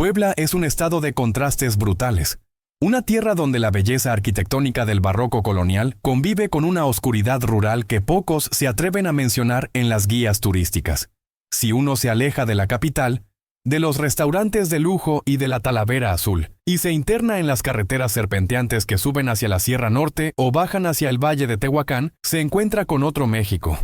Puebla es un estado de contrastes brutales. Una tierra donde la belleza arquitectónica del barroco colonial convive con una oscuridad rural que pocos se atreven a mencionar en las guías turísticas. Si uno se aleja de la capital, de los restaurantes de lujo y de la Talavera Azul, y se interna en las carreteras serpenteantes que suben hacia la Sierra Norte o bajan hacia el Valle de Tehuacán, se encuentra con otro México.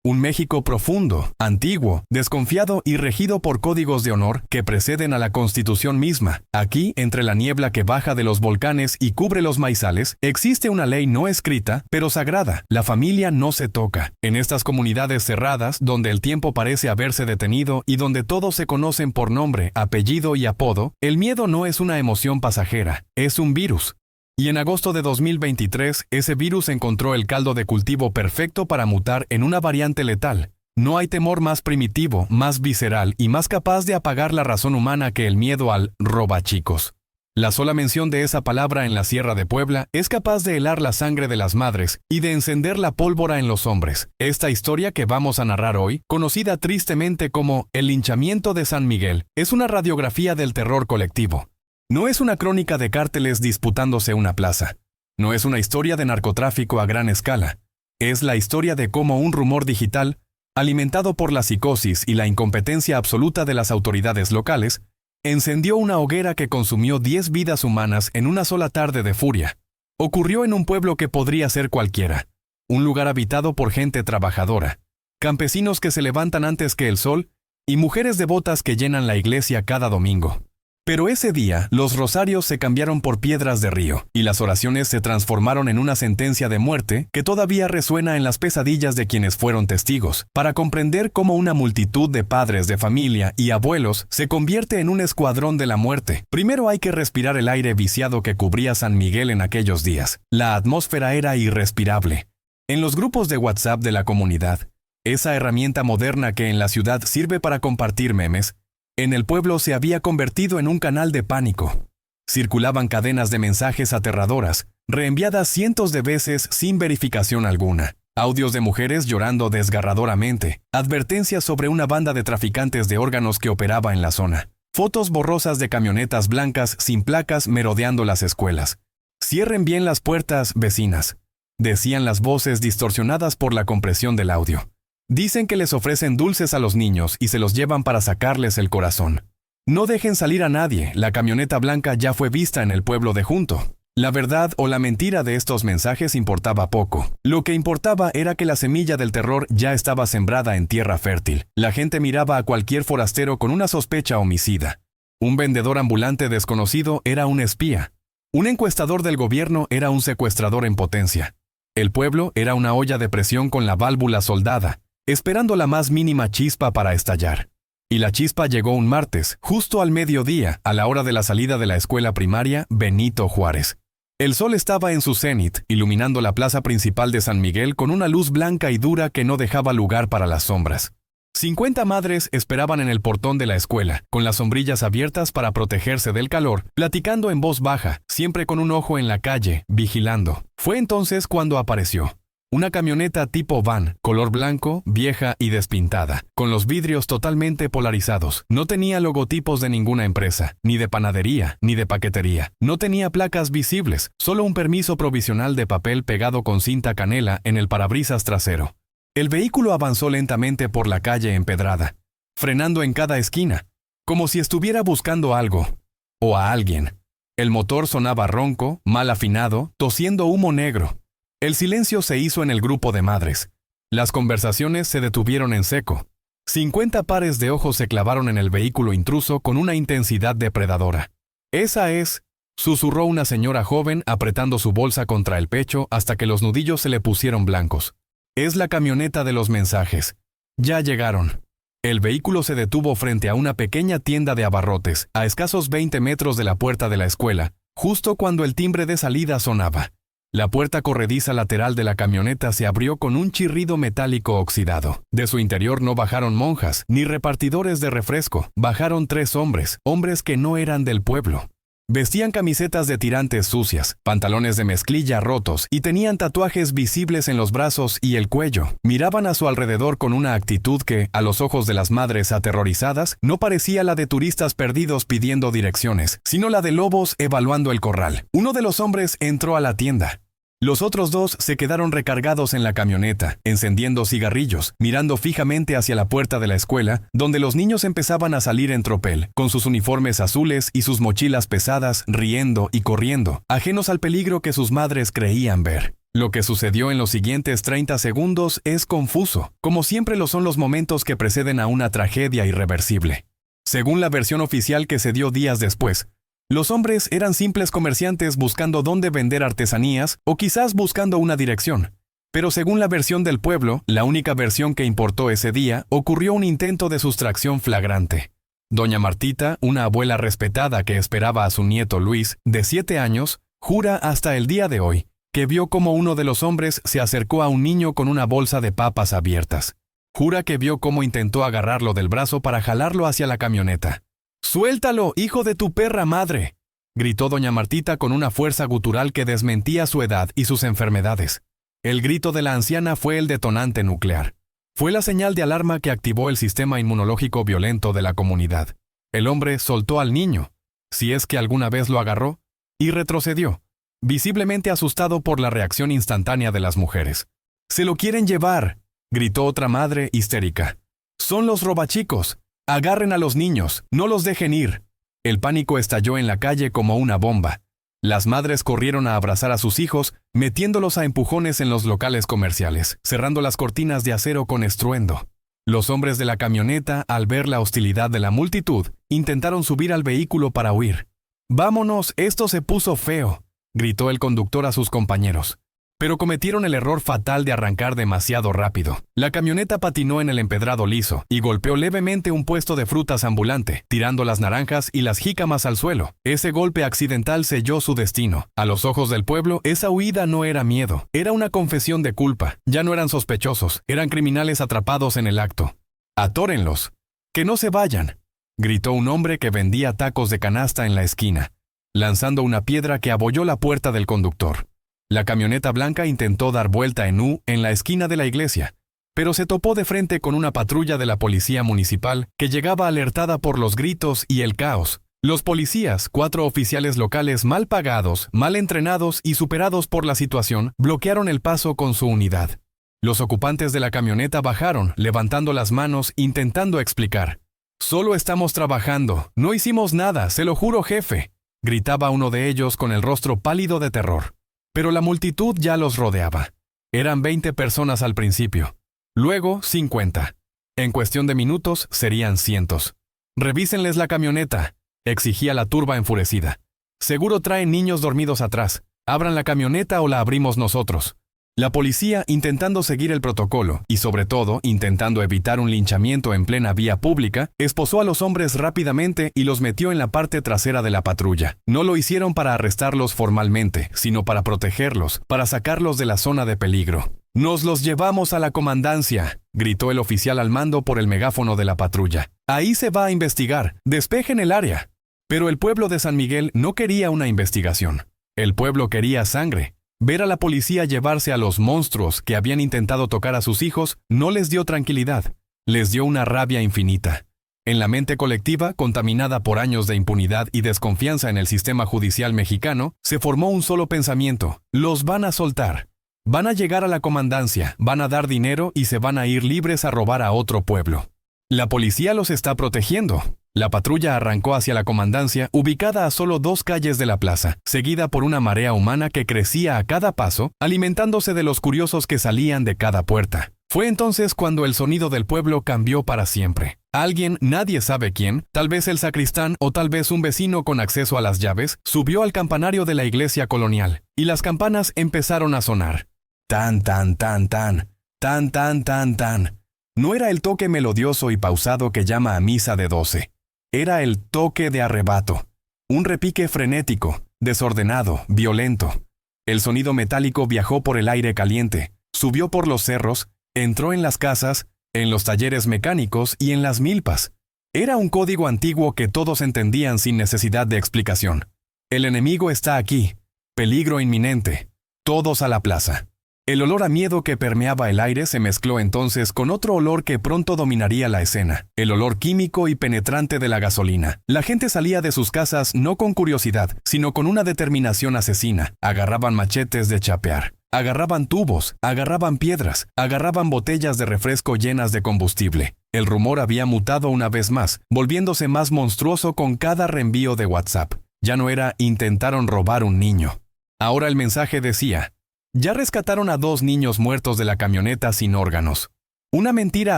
Un México profundo, antiguo, desconfiado y regido por códigos de honor que preceden a la Constitución misma. Aquí, entre la niebla que baja de los volcanes y cubre los maizales, existe una ley no escrita, pero sagrada. La familia no se toca. En estas comunidades cerradas, donde el tiempo parece haberse detenido y donde todos se conocen por nombre, apellido y apodo, el miedo no es una emoción pasajera, es un virus. Y en agosto de 2023, ese virus encontró el caldo de cultivo perfecto para mutar en una variante letal. No hay temor más primitivo, más visceral y más capaz de apagar la razón humana que el miedo al robachicos. La sola mención de esa palabra en la Sierra de Puebla es capaz de helar la sangre de las madres y de encender la pólvora en los hombres. Esta historia que vamos a narrar hoy, conocida tristemente como El linchamiento de San Miguel, es una radiografía del terror colectivo. No es una crónica de cárteles disputándose una plaza. No es una historia de narcotráfico a gran escala. Es la historia de cómo un rumor digital, alimentado por la psicosis y la incompetencia absoluta de las autoridades locales, encendió una hoguera que consumió 10 vidas humanas en una sola tarde de furia. Ocurrió en un pueblo que podría ser cualquiera. Un lugar habitado por gente trabajadora, campesinos que se levantan antes que el sol y mujeres devotas que llenan la iglesia cada domingo. Pero ese día, los rosarios se cambiaron por piedras de río, y las oraciones se transformaron en una sentencia de muerte que todavía resuena en las pesadillas de quienes fueron testigos. Para comprender cómo una multitud de padres de familia y abuelos se convierte en un escuadrón de la muerte, primero hay que respirar el aire viciado que cubría San Miguel en aquellos días. La atmósfera era irrespirable. En los grupos de WhatsApp de la comunidad, esa herramienta moderna que en la ciudad sirve para compartir memes, en el pueblo se había convertido en un canal de pánico. Circulaban cadenas de mensajes aterradoras, reenviadas cientos de veces sin verificación alguna. Audios de mujeres llorando desgarradoramente, advertencias sobre una banda de traficantes de órganos que operaba en la zona. Fotos borrosas de camionetas blancas sin placas merodeando las escuelas. «Cierren bien las puertas, vecinas», decían las voces distorsionadas por la compresión del audio. Dicen que les ofrecen dulces a los niños y se los llevan para sacarles el corazón. No dejen salir a nadie, la camioneta blanca ya fue vista en el pueblo de junto. La verdad o la mentira de estos mensajes importaba poco. Lo que importaba era que la semilla del terror ya estaba sembrada en tierra fértil. La gente miraba a cualquier forastero con una sospecha homicida. Un vendedor ambulante desconocido era un espía. Un encuestador del gobierno era un secuestrador en potencia. El pueblo era una olla de presión con la válvula soldada, esperando la más mínima chispa para estallar. Y la chispa llegó un martes, justo al mediodía, a la hora de la salida de la escuela primaria Benito Juárez. El sol estaba en su cenit, iluminando la plaza principal de San Miguel con una luz blanca y dura que no dejaba lugar para las sombras. 50 madres esperaban en el portón de la escuela, con las sombrillas abiertas para protegerse del calor, platicando en voz baja, siempre con un ojo en la calle, vigilando. Fue entonces cuando apareció. Una camioneta tipo van, color blanco, vieja y despintada, con los vidrios totalmente polarizados. No tenía logotipos de ninguna empresa, ni de panadería, ni de paquetería. No tenía placas visibles, solo un permiso provisional de papel pegado con cinta canela en el parabrisas trasero. El vehículo avanzó lentamente por la calle empedrada, frenando en cada esquina, como si estuviera buscando algo, o a alguien. El motor sonaba ronco, mal afinado, tosiendo humo negro. El silencio se hizo en el grupo de madres. Las conversaciones se detuvieron en seco. 50 pares de ojos se clavaron en el vehículo intruso con una intensidad depredadora. «Esa es», susurró una señora joven apretando su bolsa contra el pecho hasta que los nudillos se le pusieron blancos. «Es la camioneta de los mensajes. Ya llegaron». El vehículo se detuvo frente a una pequeña tienda de abarrotes, a escasos 20 metros de la puerta de la escuela, justo cuando el timbre de salida sonaba. La puerta corrediza lateral de la camioneta se abrió con un chirrido metálico oxidado. De su interior no bajaron monjas, ni repartidores de refresco. Bajaron 3 hombres, hombres que no eran del pueblo. Vestían camisetas de tirantes sucias, pantalones de mezclilla rotos y tenían tatuajes visibles en los brazos y el cuello. Miraban a su alrededor con una actitud que, a los ojos de las madres aterrorizadas, no parecía la de turistas perdidos pidiendo direcciones, sino la de lobos evaluando el corral. Uno de los hombres entró a la tienda. Los otros dos se quedaron recargados en la camioneta, encendiendo cigarrillos, mirando fijamente hacia la puerta de la escuela, donde los niños empezaban a salir en tropel, con sus uniformes azules y sus mochilas pesadas, riendo y corriendo, ajenos al peligro que sus madres creían ver. Lo que sucedió en los siguientes 30 segundos es confuso, como siempre lo son los momentos que preceden a una tragedia irreversible. Según la versión oficial que se dio días después, los hombres eran simples comerciantes buscando dónde vender artesanías o quizás buscando una dirección. Pero según la versión del pueblo, la única versión que importó ese día, ocurrió un intento de sustracción flagrante. Doña Martita, una abuela respetada que esperaba a su nieto Luis, de 7 años, jura hasta el día de hoy que vio cómo uno de los hombres se acercó a un niño con una bolsa de papas abiertas. Jura que vio cómo intentó agarrarlo del brazo para jalarlo hacia la camioneta. «¡Suéltalo, hijo de tu perra madre!», gritó doña Martita con una fuerza gutural que desmentía su edad y sus enfermedades. El grito de la anciana fue el detonante nuclear. Fue la señal de alarma que activó el sistema inmunológico violento de la comunidad. El hombre soltó al niño, si es que alguna vez lo agarró, y retrocedió, visiblemente asustado por la reacción instantánea de las mujeres. «¡Se lo quieren llevar!», gritó otra madre histérica. «¡Son los robachicos! Agarren a los niños, no los dejen ir». El pánico estalló en la calle como una bomba. Las madres corrieron a abrazar a sus hijos, metiéndolos a empujones en los locales comerciales, cerrando las cortinas de acero con estruendo. Los hombres de la camioneta, al ver la hostilidad de la multitud, intentaron subir al vehículo para huir. «¡Vámonos, esto se puso feo!», gritó el conductor a sus compañeros. Pero cometieron el error fatal de arrancar demasiado rápido. La camioneta patinó en el empedrado liso y golpeó levemente un puesto de frutas ambulante, tirando las naranjas y las jícamas al suelo. Ese golpe accidental selló su destino. A los ojos del pueblo, esa huida no era miedo, era una confesión de culpa. Ya no eran sospechosos, eran criminales atrapados en el acto. «¡Atórenlos! ¡Que no se vayan!», gritó un hombre que vendía tacos de canasta en la esquina, lanzando una piedra que abolló la puerta del conductor. La camioneta blanca intentó dar vuelta en U en la esquina de la iglesia, pero se topó de frente con una patrulla de la policía municipal que llegaba alertada por los gritos y el caos. Los policías, 4 oficiales locales mal pagados, mal entrenados y superados por la situación, bloquearon el paso con su unidad. Los ocupantes de la camioneta bajaron, levantando las manos, intentando explicar. «Solo estamos trabajando, no hicimos nada, se lo juro, jefe», gritaba uno de ellos con el rostro pálido de terror. Pero la multitud ya los rodeaba. Eran 20 personas al principio, luego 50. En cuestión de minutos serían cientos. «Revísenles la camioneta», exigía la turba enfurecida. «Seguro traen niños dormidos atrás. Abran la camioneta o la abrimos nosotros». La policía, intentando seguir el protocolo y sobre todo intentando evitar un linchamiento en plena vía pública, esposó a los hombres rápidamente y los metió en la parte trasera de la patrulla. No lo hicieron para arrestarlos formalmente, sino para protegerlos, para sacarlos de la zona de peligro. «Nos los llevamos a la comandancia», gritó el oficial al mando por el megáfono de la patrulla. «Ahí se va a investigar, despejen el área». Pero el pueblo de San Miguel no quería una investigación. El pueblo quería sangre. Ver a la policía llevarse a los monstruos que habían intentado tocar a sus hijos no les dio tranquilidad, les dio una rabia infinita. En la mente colectiva, contaminada por años de impunidad y desconfianza en el sistema judicial mexicano, se formó un solo pensamiento: los van a soltar. Van a llegar a la comandancia, van a dar dinero y se van a ir libres a robar a otro pueblo. La policía los está protegiendo. La patrulla arrancó hacia la comandancia, ubicada a solo 2 calles de la plaza, seguida por una marea humana que crecía a cada paso, alimentándose de los curiosos que salían de cada puerta. Fue entonces cuando el sonido del pueblo cambió para siempre. Alguien, nadie sabe quién, tal vez el sacristán o tal vez un vecino con acceso a las llaves, subió al campanario de la iglesia colonial, y las campanas empezaron a sonar. Tan, tan, tan, tan, tan, tan, tan, tan. No era el toque melodioso y pausado que llama a misa de 12. Era el toque de arrebato, un repique frenético, desordenado, violento. El sonido metálico viajó por el aire caliente, subió por los cerros, entró en las casas, en los talleres mecánicos y en las milpas. Era un código antiguo que todos entendían sin necesidad de explicación. El enemigo está aquí. Peligro inminente. Todos a la plaza. El olor a miedo que permeaba el aire se mezcló entonces con otro olor que pronto dominaría la escena, el olor químico y penetrante de la gasolina. La gente salía de sus casas no con curiosidad, sino con una determinación asesina. Agarraban machetes de chapear, agarraban tubos, agarraban piedras, agarraban botellas de refresco llenas de combustible. El rumor había mutado una vez más, volviéndose más monstruoso con cada reenvío de WhatsApp. Ya no era "intentaron robar un niño". Ahora el mensaje decía: ya rescataron a 2 niños muertos de la camioneta sin órganos. Una mentira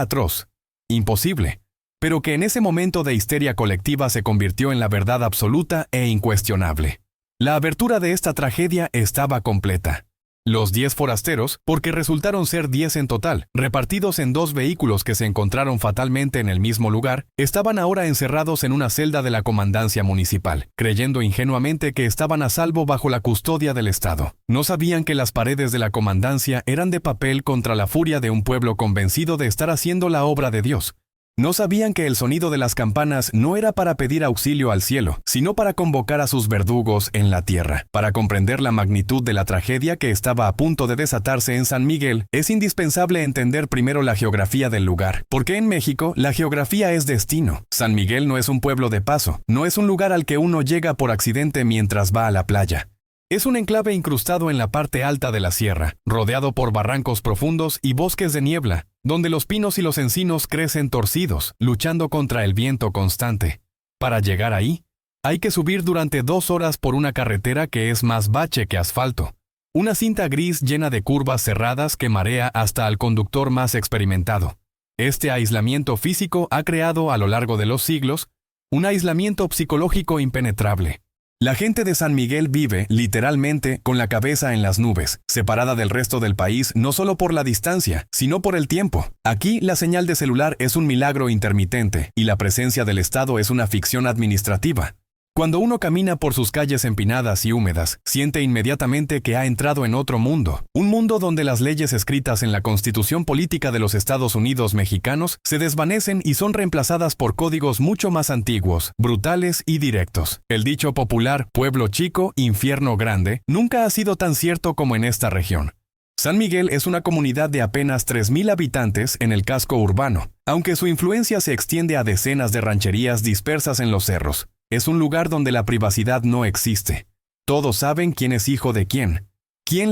atroz, imposible, pero que en ese momento de histeria colectiva se convirtió en la verdad absoluta e incuestionable. La abertura de esta tragedia estaba completa. Los 10 forasteros, porque resultaron ser 10 en total, repartidos en 2 vehículos que se encontraron fatalmente en el mismo lugar, estaban ahora encerrados en una celda de la comandancia municipal, creyendo ingenuamente que estaban a salvo bajo la custodia del Estado. No sabían que las paredes de la comandancia eran de papel contra la furia de un pueblo convencido de estar haciendo la obra de Dios. No sabían que el sonido de las campanas no era para pedir auxilio al cielo, sino para convocar a sus verdugos en la tierra. Para comprender la magnitud de la tragedia que estaba a punto de desatarse en San Miguel, es indispensable entender primero la geografía del lugar. Porque en México, la geografía es destino. San Miguel no es un pueblo de paso, no es un lugar al que uno llega por accidente mientras va a la playa. Es un enclave incrustado en la parte alta de la sierra, rodeado por barrancos profundos y bosques de niebla, donde los pinos y los encinos crecen torcidos, luchando contra el viento constante. Para llegar ahí, hay que subir durante 2 horas por una carretera que es más bache que asfalto. Una cinta gris llena de curvas cerradas que marea hasta al conductor más experimentado. Este aislamiento físico ha creado a lo largo de los siglos un aislamiento psicológico impenetrable. La gente de San Miguel vive, literalmente, con la cabeza en las nubes, separada del resto del país no solo por la distancia, sino por el tiempo. Aquí, la señal de celular es un milagro intermitente, y la presencia del Estado es una ficción administrativa. Cuando uno camina por sus calles empinadas y húmedas, siente inmediatamente que ha entrado en otro mundo. Un mundo donde las leyes escritas en la Constitución Política de los Estados Unidos mexicanos se desvanecen y son reemplazadas por códigos mucho más antiguos, brutales y directos. El dicho popular "pueblo chico, infierno grande" nunca ha sido tan cierto como en esta región. San Miguel es una comunidad de apenas 3,000 habitantes en el casco urbano, aunque su influencia se extiende a decenas de rancherías dispersas en los cerros. Es un lugar donde la privacidad no existe. Todos saben quién es hijo de quién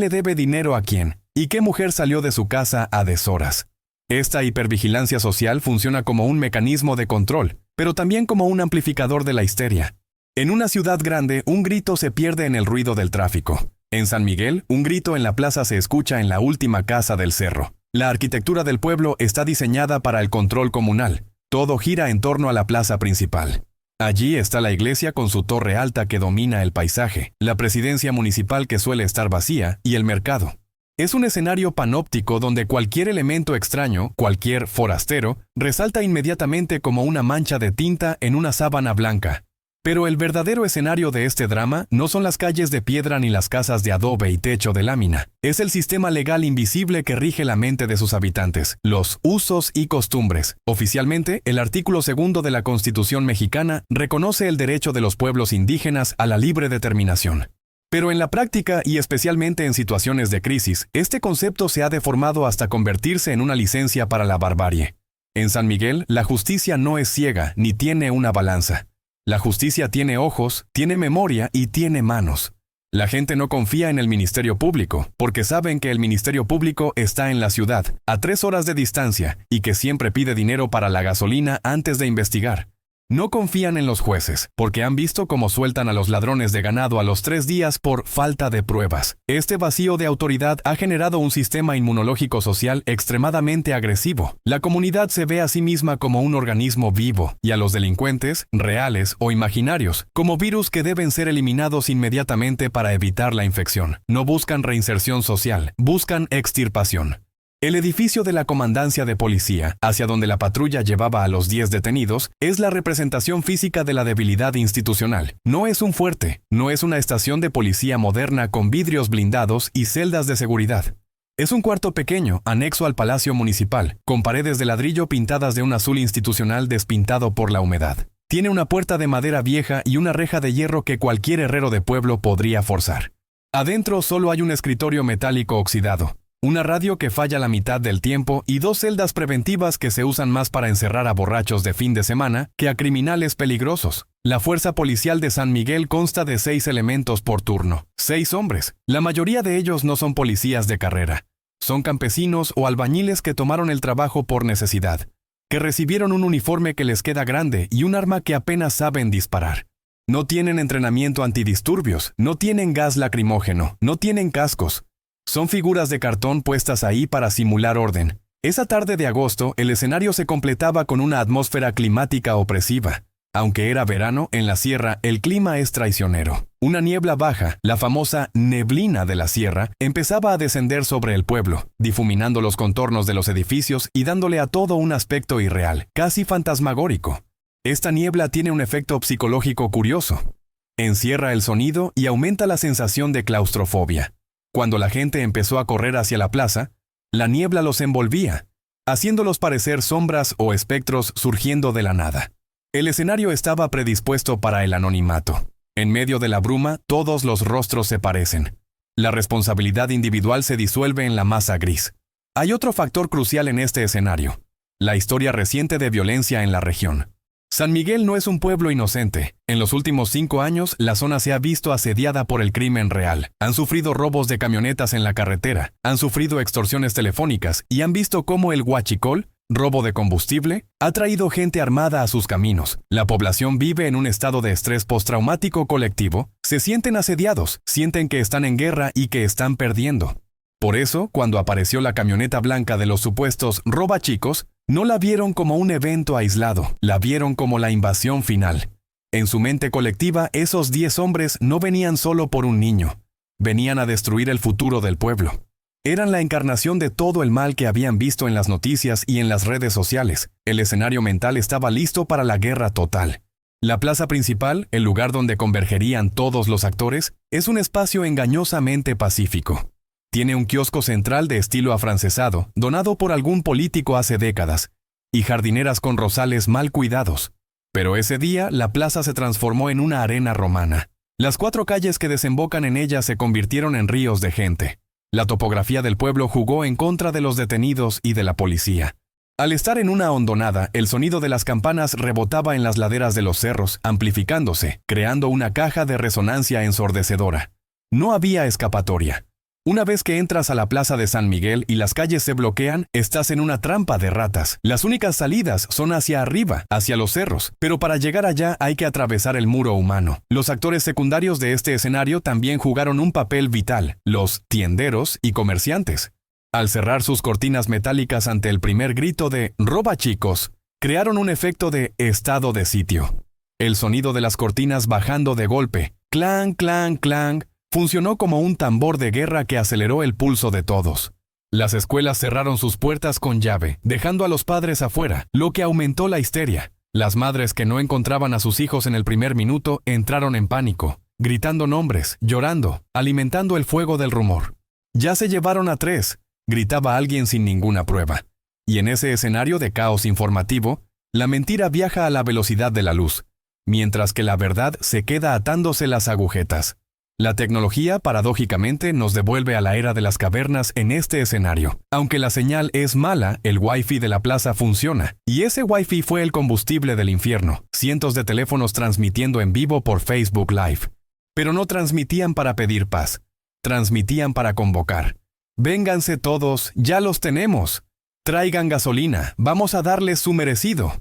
le debe dinero a quién, y qué mujer salió de su casa a deshoras. Esta hipervigilancia social funciona como un mecanismo de control, pero también como un amplificador de la histeria. En una ciudad grande, un grito se pierde en el ruido del tráfico. En San Miguel, un grito en la plaza se escucha en la última casa del cerro. La arquitectura del pueblo está diseñada para el control comunal. Todo gira en torno a la plaza principal. Allí está la iglesia con su torre alta que domina el paisaje, la presidencia municipal que suele estar vacía y el mercado. Es un escenario panóptico donde cualquier elemento extraño, cualquier forastero, resalta inmediatamente como una mancha de tinta en una sábana blanca. Pero el verdadero escenario de este drama no son las calles de piedra ni las casas de adobe y techo de lámina. Es el sistema legal invisible que rige la mente de sus habitantes, los usos y costumbres. Oficialmente, el artículo 2 de la Constitución mexicana reconoce el derecho de los pueblos indígenas a la libre determinación. Pero en la práctica, y especialmente en situaciones de crisis, este concepto se ha deformado hasta convertirse en una licencia para la barbarie. En San Miguel, la justicia no es ciega ni tiene una balanza. La justicia tiene ojos, tiene memoria y tiene manos. La gente no confía en el Ministerio Público, porque saben que el Ministerio Público está en la ciudad, a 3 horas de distancia, y que siempre pide dinero para la gasolina antes de investigar. No confían en los jueces, porque han visto cómo sueltan a los ladrones de ganado a los 3 días por falta de pruebas. Este vacío de autoridad ha generado un sistema inmunológico social extremadamente agresivo. La comunidad se ve a sí misma como un organismo vivo, y a los delincuentes, reales o imaginarios, como virus que deben ser eliminados inmediatamente para evitar la infección. No buscan reinserción social, buscan extirpación. El edificio de la comandancia de policía, hacia donde la patrulla llevaba a los 10 detenidos, es la representación física de la debilidad institucional. No es un fuerte, no es una estación de policía moderna con vidrios blindados y celdas de seguridad. Es un cuarto pequeño, anexo al Palacio Municipal, con paredes de ladrillo pintadas de un azul institucional despintado por la humedad. Tiene una puerta de madera vieja y una reja de hierro que cualquier herrero de pueblo podría forzar. Adentro solo hay un escritorio metálico oxidado, una radio que falla la mitad del tiempo y 2 celdas preventivas que se usan más para encerrar a borrachos de fin de semana que a criminales peligrosos. La fuerza policial de San Miguel consta de 6 elementos por turno, 6 hombres. La mayoría de ellos no son policías de carrera. Son campesinos o albañiles que tomaron el trabajo por necesidad, que recibieron un uniforme que les queda grande y un arma que apenas saben disparar. No tienen entrenamiento antidisturbios, no tienen gas lacrimógeno, no tienen cascos. Son figuras de cartón puestas ahí para simular orden. Esa tarde de agosto, el escenario se completaba con una atmósfera climática opresiva. Aunque era verano, en la sierra el clima es traicionero. Una niebla baja, la famosa neblina de la sierra, empezaba a descender sobre el pueblo, difuminando los contornos de los edificios y dándole a todo un aspecto irreal, casi fantasmagórico. Esta niebla tiene un efecto psicológico curioso. Encierra el sonido y aumenta la sensación de claustrofobia. Cuando la gente empezó a correr hacia la plaza, la niebla los envolvía, haciéndolos parecer sombras o espectros surgiendo de la nada. El escenario estaba predispuesto para el anonimato. En medio de la bruma, todos los rostros se parecen. La responsabilidad individual se disuelve en la masa gris. Hay otro factor crucial en este escenario: la historia reciente de violencia en la región. San Miguel no es un pueblo inocente. En los últimos 5 años, la zona se ha visto asediada por el crimen real. Han sufrido robos de camionetas en la carretera, han sufrido extorsiones telefónicas y han visto cómo el huachicol, robo de combustible, ha traído gente armada a sus caminos. La población vive en un estado de estrés postraumático colectivo. Se sienten asediados, sienten que están en guerra y que están perdiendo. Por eso, cuando apareció la camioneta blanca de los supuestos robachicos, no la vieron como un evento aislado, la vieron como la invasión final. En su mente colectiva, esos 10 hombres no venían solo por un niño. Venían a destruir el futuro del pueblo. Eran la encarnación de todo el mal que habían visto en las noticias y en las redes sociales. El escenario mental estaba listo para la guerra total. La plaza principal, el lugar donde convergerían todos los actores, es un espacio engañosamente pacífico. Tiene un kiosco central de estilo afrancesado, donado por algún político hace décadas, y jardineras con rosales mal cuidados. Pero ese día, la plaza se transformó en una arena romana. Las 4 calles que desembocan en ella se convirtieron en ríos de gente. La topografía del pueblo jugó en contra de los detenidos y de la policía. Al estar en una hondonada, el sonido de las campanas rebotaba en las laderas de los cerros, amplificándose, creando una caja de resonancia ensordecedora. No había escapatoria. Una vez que entras a la plaza de San Miguel y las calles se bloquean, estás en una trampa de ratas. Las únicas salidas son hacia arriba, hacia los cerros, pero para llegar allá hay que atravesar el muro humano. Los actores secundarios de este escenario también jugaron un papel vital: los tienderos y comerciantes. Al cerrar sus cortinas metálicas ante el primer grito de «¡Roba, chicos!», crearon un efecto de estado de sitio. El sonido de las cortinas bajando de golpe, clang, clang, clang, funcionó como un tambor de guerra que aceleró el pulso de todos. Las escuelas cerraron sus puertas con llave, dejando a los padres afuera, lo que aumentó la histeria. Las madres que no encontraban a sus hijos en el primer minuto entraron en pánico, gritando nombres, llorando, alimentando el fuego del rumor. «Ya se llevaron a 3», gritaba alguien sin ninguna prueba. Y en ese escenario de caos informativo, la mentira viaja a la velocidad de la luz, mientras que la verdad se queda atándose las agujetas. La tecnología, paradójicamente, nos devuelve a la era de las cavernas en este escenario. Aunque la señal es mala, el Wi-Fi de la plaza funciona. Y ese Wi-Fi fue el combustible del infierno. Cientos de teléfonos transmitiendo en vivo por Facebook Live. Pero no transmitían para pedir paz. Transmitían para convocar. «Vénganse todos, ya los tenemos. Traigan gasolina, vamos a darles su merecido».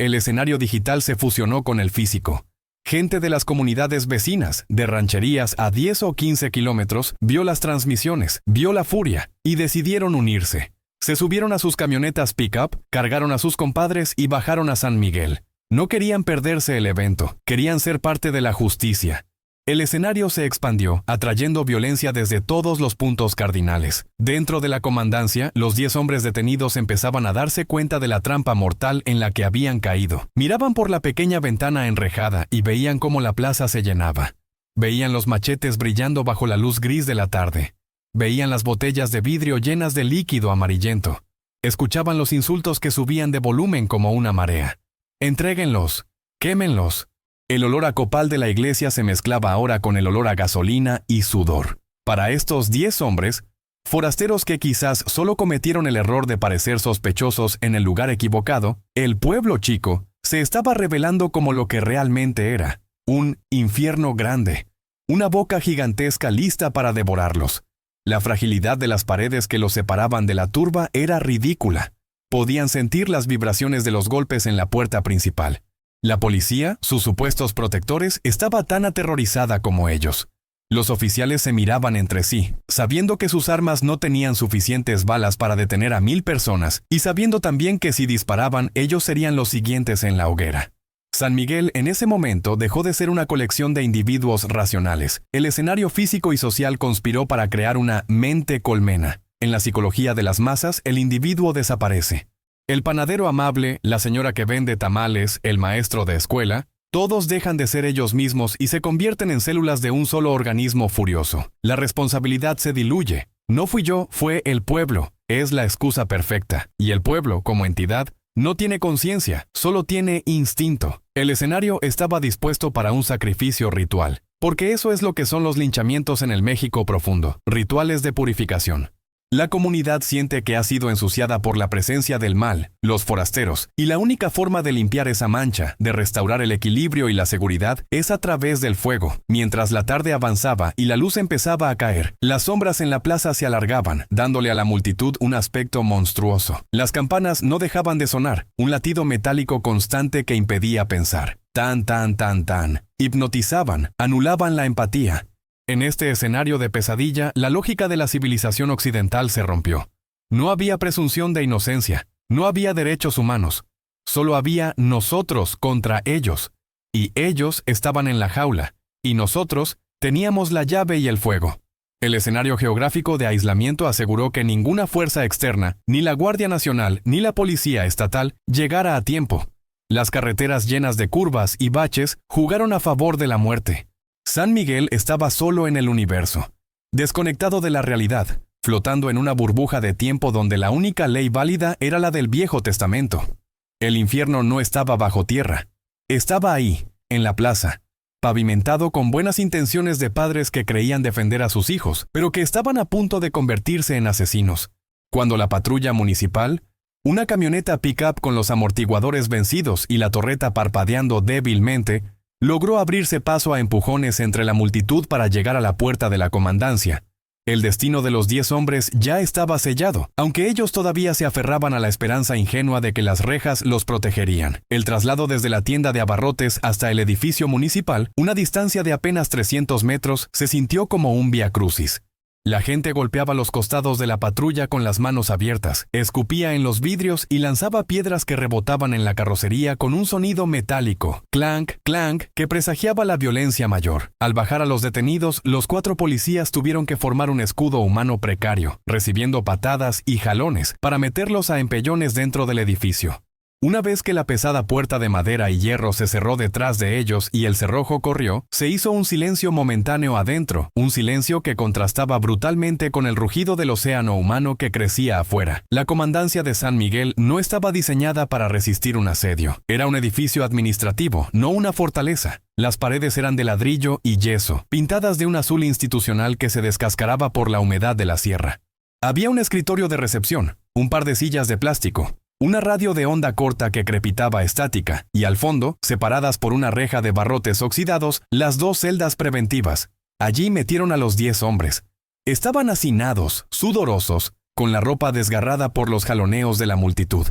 El escenario digital se fusionó con el físico. Gente de las comunidades vecinas, de rancherías a 10 o 15 kilómetros, vio las transmisiones, vio la furia, y decidieron unirse. Se subieron a sus camionetas pick-up, cargaron a sus compadres y bajaron a San Miguel. No querían perderse el evento, querían ser parte de la justicia. El escenario se expandió, atrayendo violencia desde todos los puntos cardinales. Dentro de la comandancia, los 10 hombres detenidos empezaban a darse cuenta de la trampa mortal en la que habían caído. Miraban por la pequeña ventana enrejada y veían cómo la plaza se llenaba. Veían los machetes brillando bajo la luz gris de la tarde. Veían las botellas de vidrio llenas de líquido amarillento. Escuchaban los insultos que subían de volumen como una marea. «Entréguenlos. Quémenlos. El olor a copal de la iglesia se mezclaba ahora con el olor a gasolina y sudor. Para estos 10 hombres, forasteros que quizás solo cometieron el error de parecer sospechosos en el lugar equivocado, el pueblo chico se estaba revelando como lo que realmente era: un infierno grande, una boca gigantesca lista para devorarlos. La fragilidad de las paredes que los separaban de la turba era ridícula. Podían sentir las vibraciones de los golpes en la puerta principal. La policía, sus supuestos protectores, estaba tan aterrorizada como ellos. Los oficiales se miraban entre sí, sabiendo que sus armas no tenían suficientes balas para detener a 1000 personas, y sabiendo también que si disparaban, ellos serían los siguientes en la hoguera. San Miguel en ese momento dejó de ser una colección de individuos racionales. El escenario físico y social conspiró para crear una mente colmena. En la psicología de las masas, el individuo desaparece. El panadero amable, la señora que vende tamales, el maestro de escuela, todos dejan de ser ellos mismos y se convierten en células de un solo organismo furioso. La responsabilidad se diluye. No fui yo, fue el pueblo. Es la excusa perfecta. Y el pueblo, como entidad, no tiene conciencia, solo tiene instinto. El escenario estaba dispuesto para un sacrificio ritual, porque eso es lo que son los linchamientos en el México profundo, rituales de purificación. La comunidad siente que ha sido ensuciada por la presencia del mal, los forasteros, y la única forma de limpiar esa mancha, de restaurar el equilibrio y la seguridad, es a través del fuego. Mientras la tarde avanzaba y la luz empezaba a caer, las sombras en la plaza se alargaban, dándole a la multitud un aspecto monstruoso. Las campanas no dejaban de sonar, un latido metálico constante que impedía pensar. Tan, tan, tan, tan. Hipnotizaban, anulaban la empatía. En este escenario de pesadilla, la lógica de la civilización occidental se rompió. No había presunción de inocencia, no había derechos humanos. Solo había nosotros contra ellos. Y ellos estaban en la jaula, y nosotros teníamos la llave y el fuego. El escenario geográfico de aislamiento aseguró que ninguna fuerza externa, ni la Guardia Nacional, ni la Policía Estatal, llegara a tiempo. Las carreteras llenas de curvas y baches jugaron a favor de la muerte. San Miguel estaba solo en el universo, desconectado de la realidad, flotando en una burbuja de tiempo donde la única ley válida era la del Viejo Testamento. El infierno no estaba bajo tierra, estaba ahí, en la plaza, pavimentado con buenas intenciones de padres que creían defender a sus hijos, pero que estaban a punto de convertirse en asesinos. Cuando la patrulla municipal, una camioneta pick-up con los amortiguadores vencidos y la torreta parpadeando débilmente, logró abrirse paso a empujones entre la multitud para llegar a la puerta de la comandancia. El destino de los 10 hombres ya estaba sellado, aunque ellos todavía se aferraban a la esperanza ingenua de que las rejas los protegerían. El traslado desde la tienda de abarrotes hasta el edificio municipal, una distancia de apenas 300 metros, se sintió como un viacrucis. La gente golpeaba los costados de la patrulla con las manos abiertas, escupía en los vidrios y lanzaba piedras que rebotaban en la carrocería con un sonido metálico, clank, clank, que presagiaba la violencia mayor. Al bajar a los detenidos, los 4 policías tuvieron que formar un escudo humano precario, recibiendo patadas y jalones para meterlos a empellones dentro del edificio. Una vez que la pesada puerta de madera y hierro se cerró detrás de ellos y el cerrojo corrió, se hizo un silencio momentáneo adentro, un silencio que contrastaba brutalmente con el rugido del océano humano que crecía afuera. La comandancia de San Miguel no estaba diseñada para resistir un asedio. Era un edificio administrativo, no una fortaleza. Las paredes eran de ladrillo y yeso, pintadas de un azul institucional que se descascaraba por la humedad de la sierra. Había un escritorio de recepción, un par de sillas de plástico, una radio de onda corta que crepitaba estática, y al fondo, separadas por una reja de barrotes oxidados, las 2 celdas preventivas. Allí metieron a los 10 hombres. Estaban hacinados, sudorosos, con la ropa desgarrada por los jaloneos de la multitud.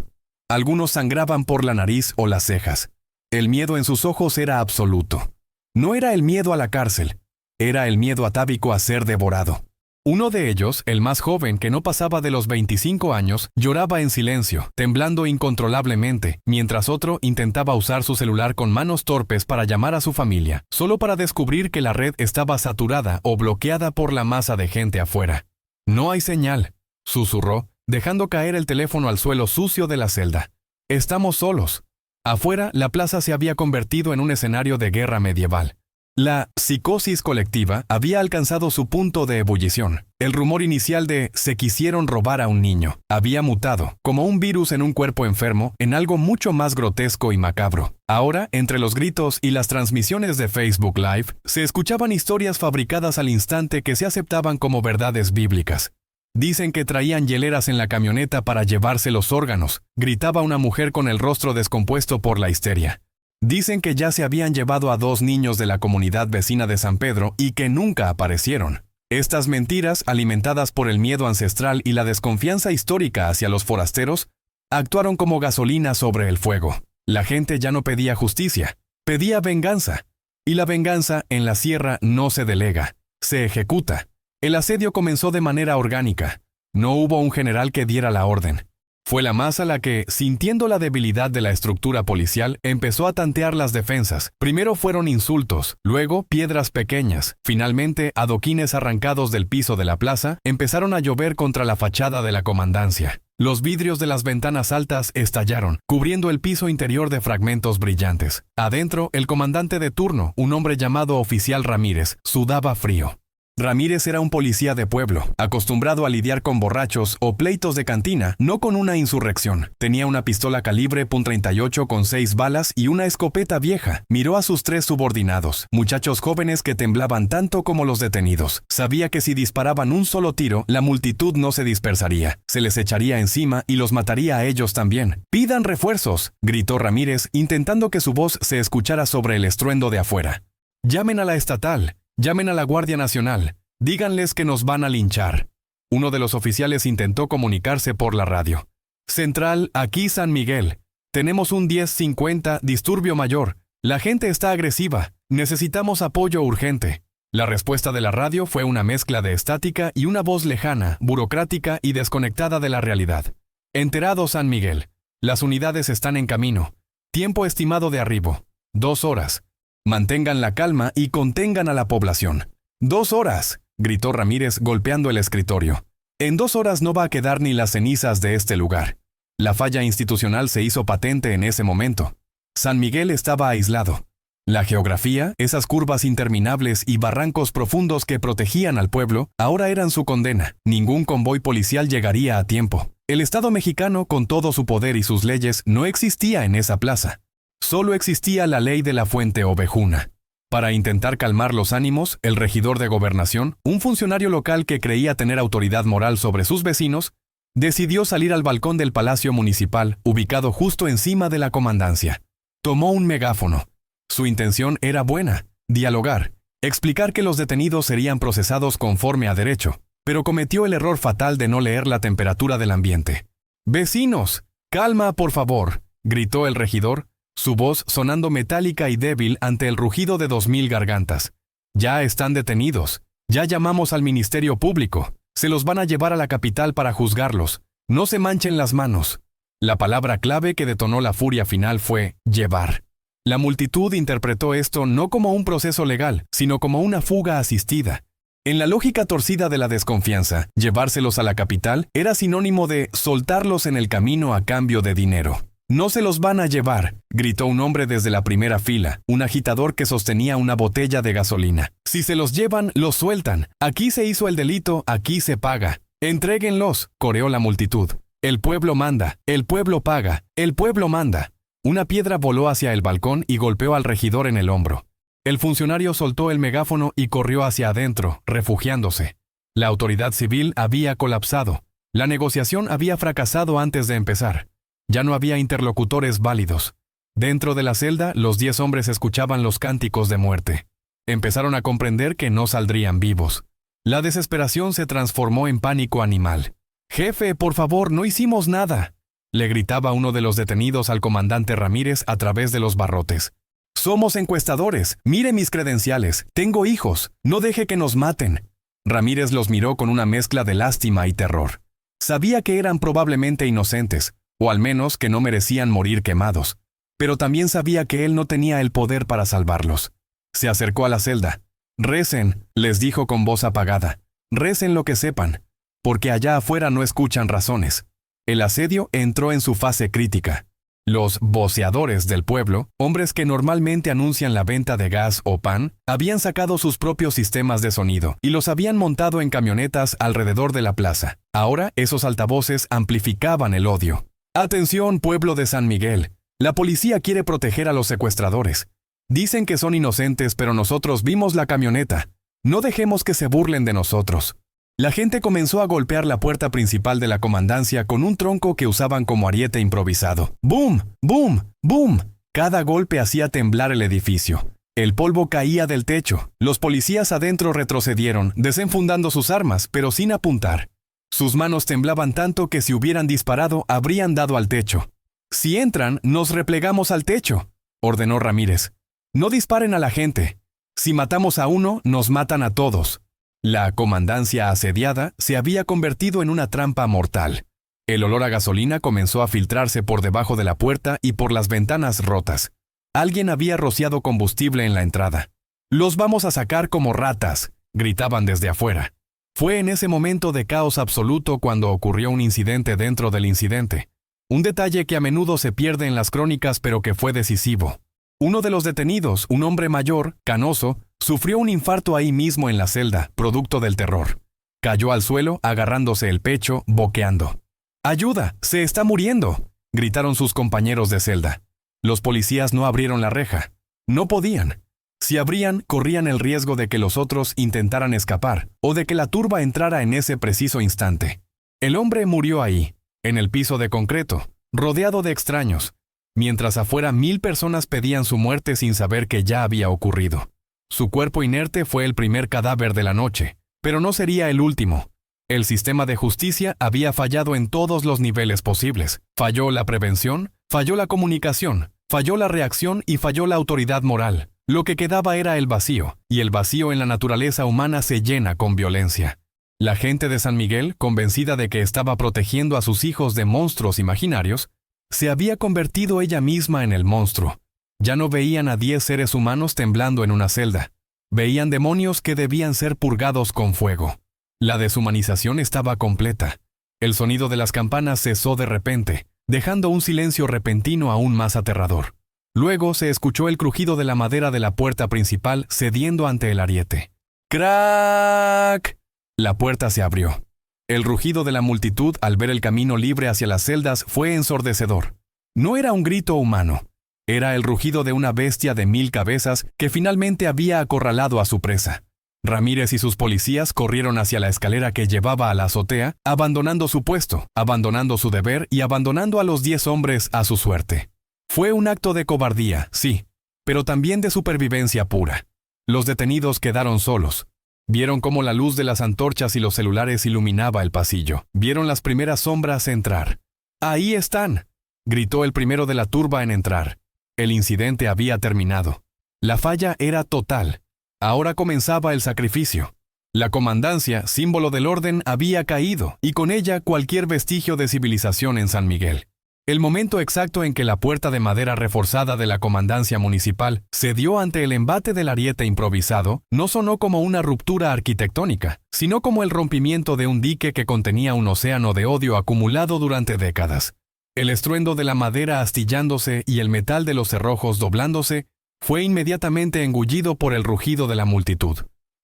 Algunos sangraban por la nariz o las cejas. El miedo en sus ojos era absoluto. No era el miedo a la cárcel, era el miedo atávico a ser devorado. Uno de ellos, el más joven que no pasaba de los 25 años, lloraba en silencio, temblando incontrolablemente, mientras otro intentaba usar su celular con manos torpes para llamar a su familia, solo para descubrir que la red estaba saturada o bloqueada por la masa de gente afuera. «No hay señal», susurró, dejando caer el teléfono al suelo sucio de la celda. «Estamos solos». Afuera, la plaza se había convertido en un escenario de guerra medieval. La psicosis colectiva había alcanzado su punto de ebullición. El rumor inicial de «se quisieron robar a un niño» había mutado, como un virus en un cuerpo enfermo, en algo mucho más grotesco y macabro. Ahora, entre los gritos y las transmisiones de Facebook Live, se escuchaban historias fabricadas al instante que se aceptaban como verdades bíblicas. «Dicen que traían hieleras en la camioneta para llevarse los órganos», gritaba una mujer con el rostro descompuesto por la histeria. «Dicen que ya se habían llevado a 2 niños de la comunidad vecina de San Pedro y que nunca aparecieron». Estas mentiras, alimentadas por el miedo ancestral y la desconfianza histórica hacia los forasteros, actuaron como gasolina sobre el fuego. La gente ya no pedía justicia, pedía venganza. Y la venganza en la sierra no se delega, se ejecuta. El asedio comenzó de manera orgánica. No hubo un general que diera la orden. Fue la masa la que, sintiendo la debilidad de la estructura policial, empezó a tantear las defensas. Primero fueron insultos, luego piedras pequeñas, finalmente adoquines arrancados del piso de la plaza empezaron a llover contra la fachada de la comandancia. Los vidrios de las ventanas altas estallaron, cubriendo el piso interior de fragmentos brillantes. Adentro, el comandante de turno, un hombre llamado Oficial Ramírez, sudaba frío. Ramírez era un policía de pueblo, acostumbrado a lidiar con borrachos o pleitos de cantina, no con una insurrección. Tenía una pistola calibre .38 con 6 balas y una escopeta vieja. Miró a sus 3 subordinados, muchachos jóvenes que temblaban tanto como los detenidos. Sabía que si disparaban un solo tiro, la multitud no se dispersaría. Se les echaría encima y los mataría a ellos también. «¡Pidan refuerzos!», gritó Ramírez, intentando que su voz se escuchara sobre el estruendo de afuera. «¡Llamen a la estatal! Llamen a la Guardia Nacional. Díganles que nos van a linchar». Uno de los oficiales intentó comunicarse por la radio. «Central, aquí San Miguel. Tenemos un 1050, disturbio mayor. La gente está agresiva. Necesitamos apoyo urgente». La respuesta de la radio fue una mezcla de estática y una voz lejana, burocrática y desconectada de la realidad. «Enterado San Miguel. Las unidades están en camino. Tiempo estimado de arribo. 2 horas. Mantengan la calma y contengan a la población». «¡2 horas!», gritó Ramírez golpeando el escritorio. «En 2 horas no va a quedar ni las cenizas de este lugar». La falla institucional se hizo patente en ese momento. San Miguel estaba aislado. La geografía, esas curvas interminables y barrancos profundos que protegían al pueblo, ahora eran su condena. Ningún convoy policial llegaría a tiempo. El Estado mexicano, con todo su poder y sus leyes, no existía en esa plaza. Solo existía la ley de la Fuente Ovejuna. Para intentar calmar los ánimos, el regidor de gobernación, un funcionario local que creía tener autoridad moral sobre sus vecinos, decidió salir al balcón del Palacio Municipal, ubicado justo encima de la comandancia. Tomó un megáfono. Su intención era buena: dialogar, explicar que los detenidos serían procesados conforme a derecho, pero cometió el error fatal de no leer la temperatura del ambiente. «Vecinos, calma, por favor», gritó el regidor, su voz sonando metálica y débil ante el rugido de 2000 gargantas. «Ya están detenidos. Ya llamamos al Ministerio Público. Se los van a llevar a la capital para juzgarlos. No se manchen las manos». La palabra clave que detonó la furia final fue «llevar». La multitud interpretó esto no como un proceso legal, sino como una fuga asistida. En la lógica torcida de la desconfianza, llevárselos a la capital era sinónimo de soltarlos en el camino a cambio de dinero. «No se los van a llevar», gritó un hombre desde la primera fila, un agitador que sostenía una botella de gasolina. «Si se los llevan, los sueltan. Aquí se hizo el delito, aquí se paga. Entréguenlos», coreó la multitud. «El pueblo manda, el pueblo paga, el pueblo manda». Una piedra voló hacia el balcón y golpeó al regidor en el hombro. El funcionario soltó el megáfono y corrió hacia adentro, refugiándose. La autoridad civil había colapsado. La negociación había fracasado antes de empezar. Ya no había interlocutores válidos. Dentro de la celda, los 10 hombres escuchaban los cánticos de muerte. Empezaron a comprender que no saldrían vivos. La desesperación se transformó en pánico animal. «Jefe, por favor, no hicimos nada», le gritaba uno de los detenidos al comandante Ramírez a través de los barrotes. «Somos encuestadores. Mire mis credenciales. Tengo hijos. No deje que nos maten». Ramírez los miró con una mezcla de lástima y terror. Sabía que eran probablemente inocentes, o al menos que no merecían morir quemados. Pero también sabía que él no tenía el poder para salvarlos. Se acercó a la celda. «Recen», les dijo con voz apagada. «Recen lo que sepan, porque allá afuera no escuchan razones». El asedio entró en su fase crítica. Los voceadores del pueblo, hombres que normalmente anuncian la venta de gas o pan, habían sacado sus propios sistemas de sonido y los habían montado en camionetas alrededor de la plaza. Ahora esos altavoces amplificaban el odio. «Atención, pueblo de San Miguel. La policía quiere proteger a los secuestradores. Dicen que son inocentes, pero nosotros vimos la camioneta. No dejemos que se burlen de nosotros». La gente comenzó a golpear la puerta principal de la comandancia con un tronco que usaban como ariete improvisado. ¡Bum! ¡Bum! ¡Bum! Cada golpe hacía temblar el edificio. El polvo caía del techo. Los policías adentro retrocedieron, desenfundando sus armas, pero sin apuntar. Sus manos temblaban tanto que si hubieran disparado, habrían dado al techo. «Si entran, nos replegamos al techo», ordenó Ramírez. «No disparen a la gente. Si matamos a uno, nos matan a todos». La comandancia asediada se había convertido en una trampa mortal. El olor a gasolina comenzó a filtrarse por debajo de la puerta y por las ventanas rotas. Alguien había rociado combustible en la entrada. «Los vamos a sacar como ratas», gritaban desde afuera. Fue en ese momento de caos absoluto cuando ocurrió un incidente dentro del incidente. Un detalle que a menudo se pierde en las crónicas pero que fue decisivo. Uno de los detenidos, un hombre mayor, canoso, sufrió un infarto ahí mismo en la celda, producto del terror. Cayó al suelo, agarrándose el pecho, boqueando. «¡Ayuda! ¡Se está muriendo!», gritaron sus compañeros de celda. Los policías no abrieron la reja. No podían. Si abrían, corrían el riesgo de que los otros intentaran escapar, o de que la turba entrara en ese preciso instante. El hombre murió ahí, en el piso de concreto, rodeado de extraños, mientras afuera 1000 personas pedían su muerte sin saber que ya había ocurrido. Su cuerpo inerte fue el primer cadáver de la noche, pero no sería el último. El sistema de justicia había fallado en todos los niveles posibles. Falló la prevención, falló la comunicación, falló la reacción y falló la autoridad moral. Lo que quedaba era el vacío, y el vacío en la naturaleza humana se llena con violencia. La gente de San Miguel, convencida de que estaba protegiendo a sus hijos de monstruos imaginarios, se había convertido ella misma en el monstruo. Ya no veían a 10 seres humanos temblando en una celda. Veían demonios que debían ser purgados con fuego. La deshumanización estaba completa. El sonido de las campanas cesó de repente, dejando un silencio repentino aún más aterrador. Luego se escuchó el crujido de la madera de la puerta principal cediendo ante el ariete. ¡Crack! La puerta se abrió. El rugido de la multitud al ver el camino libre hacia las celdas fue ensordecedor. No era un grito humano. Era el rugido de una bestia de 1000 cabezas que finalmente había acorralado a su presa. Ramírez y sus policías corrieron hacia la escalera que llevaba a la azotea, abandonando su puesto, abandonando su deber y abandonando a los 10 hombres a su suerte. Fue un acto de cobardía, sí, pero también de supervivencia pura. Los detenidos quedaron solos. Vieron cómo la luz de las antorchas y los celulares iluminaba el pasillo. Vieron las primeras sombras entrar. «¡Ahí están!», gritó el primero de la turba en entrar. El incidente había terminado. La falla era total. Ahora comenzaba el sacrificio. La comandancia, símbolo del orden, había caído, y con ella cualquier vestigio de civilización en San Miguel. El momento exacto en que la puerta de madera reforzada de la comandancia municipal cedió ante el embate del ariete improvisado no sonó como una ruptura arquitectónica, sino como el rompimiento de un dique que contenía un océano de odio acumulado durante décadas. El estruendo de la madera astillándose y el metal de los cerrojos doblándose fue inmediatamente engullido por el rugido de la multitud.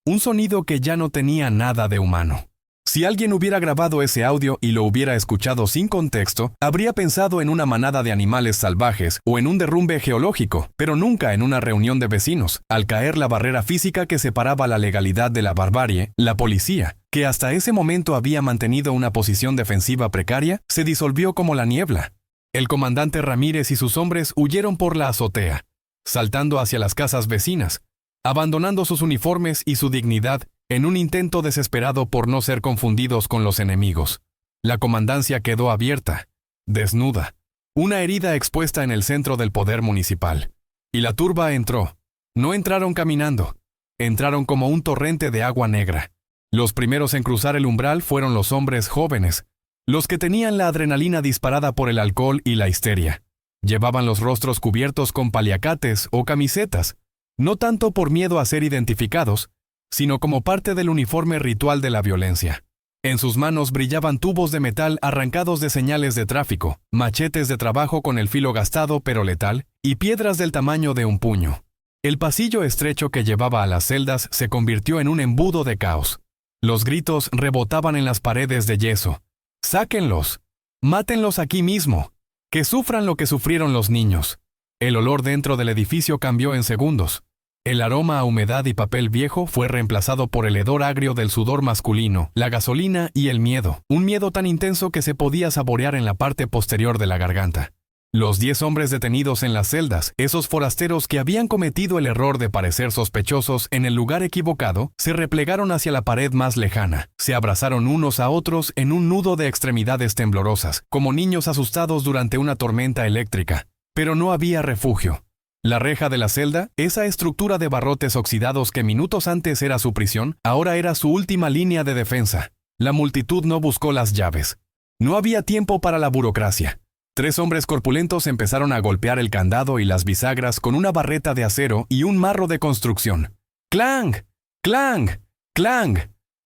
Un sonido que ya no tenía nada de humano. Si alguien hubiera grabado ese audio y lo hubiera escuchado sin contexto, habría pensado en una manada de animales salvajes o en un derrumbe geológico, pero nunca en una reunión de vecinos. Al caer la barrera física que separaba la legalidad de la barbarie, la policía, que hasta ese momento había mantenido una posición defensiva precaria, se disolvió como la niebla. El comandante Ramírez y sus hombres huyeron por la azotea, saltando hacia las casas vecinas, abandonando sus uniformes y su dignidad en un intento desesperado por no ser confundidos con los enemigos. La comandancia quedó abierta, desnuda, una herida expuesta en el centro del poder municipal. Y la turba entró. No entraron caminando, entraron como un torrente de agua negra. Los primeros en cruzar el umbral fueron los hombres jóvenes, los que tenían la adrenalina disparada por el alcohol y la histeria. Llevaban los rostros cubiertos con paliacates o camisetas, no tanto por miedo a ser identificados, sino como parte del uniforme ritual de la violencia. En sus manos brillaban tubos de metal arrancados de señales de tráfico, machetes de trabajo con el filo gastado pero letal, y piedras del tamaño de un puño. El pasillo estrecho que llevaba a las celdas se convirtió en un embudo de caos. Los gritos rebotaban en las paredes de yeso. ¡Sáquenlos! ¡Mátenlos aquí mismo! ¡Que sufran lo que sufrieron los niños! El olor dentro del edificio cambió en segundos. El aroma a humedad y papel viejo fue reemplazado por el hedor agrio del sudor masculino, la gasolina y el miedo, un miedo tan intenso que se podía saborear en la parte posterior de la garganta. Los 10 hombres detenidos en las celdas, esos forasteros que habían cometido el error de parecer sospechosos en el lugar equivocado, se replegaron hacia la pared más lejana, se abrazaron unos a otros en un nudo de extremidades temblorosas, como niños asustados durante una tormenta eléctrica. Pero no había refugio. La reja de la celda, esa estructura de barrotes oxidados que minutos antes era su prisión, ahora era su última línea de defensa. La multitud no buscó las llaves. No había tiempo para la burocracia. 3 hombres corpulentos empezaron a golpear el candado y las bisagras con una barreta de acero y un marro de construcción. ¡Clang! ¡Clang! ¡Clang!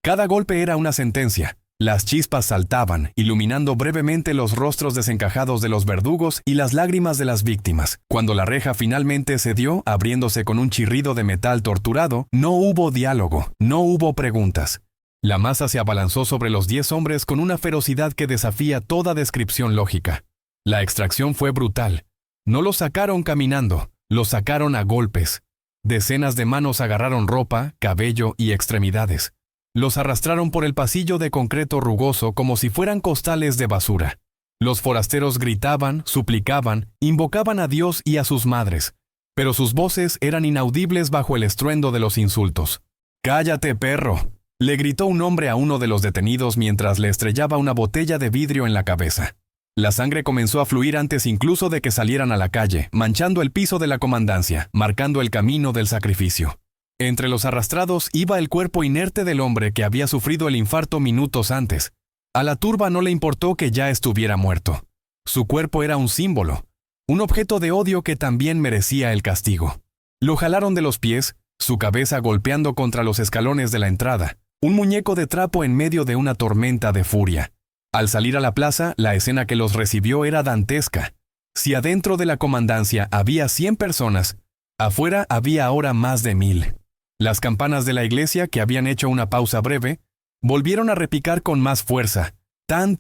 Cada golpe era una sentencia. Las chispas saltaban, iluminando brevemente los rostros desencajados de los verdugos y las lágrimas de las víctimas. Cuando la reja finalmente cedió, abriéndose con un chirrido de metal torturado, no hubo diálogo, no hubo preguntas. La masa se abalanzó sobre los 10 hombres con una ferocidad que desafía toda descripción lógica. La extracción fue brutal. No los sacaron caminando, los sacaron a golpes. Decenas de manos agarraron ropa, cabello y extremidades. Los arrastraron por el pasillo de concreto rugoso como si fueran costales de basura. Los forasteros gritaban, suplicaban, invocaban a Dios y a sus madres, pero sus voces eran inaudibles bajo el estruendo de los insultos. «¡Cállate, perro!», le gritó un hombre a uno de los detenidos mientras le estrellaba una botella de vidrio en la cabeza. La sangre comenzó a fluir antes incluso de que salieran a la calle, manchando el piso de la comandancia, marcando el camino del sacrificio. Entre los arrastrados iba el cuerpo inerte del hombre que había sufrido el infarto minutos antes. A la turba no le importó que ya estuviera muerto. Su cuerpo era un símbolo, un objeto de odio que también merecía el castigo. Lo jalaron de los pies, su cabeza golpeando contra los escalones de la entrada, un muñeco de trapo en medio de una tormenta de furia. Al salir a la plaza, la escena que los recibió era dantesca. Si adentro de la comandancia había 100 personas, afuera había ahora más de 1000. Las campanas de la iglesia, que habían hecho una pausa breve, volvieron a repicar con más fuerza, tan,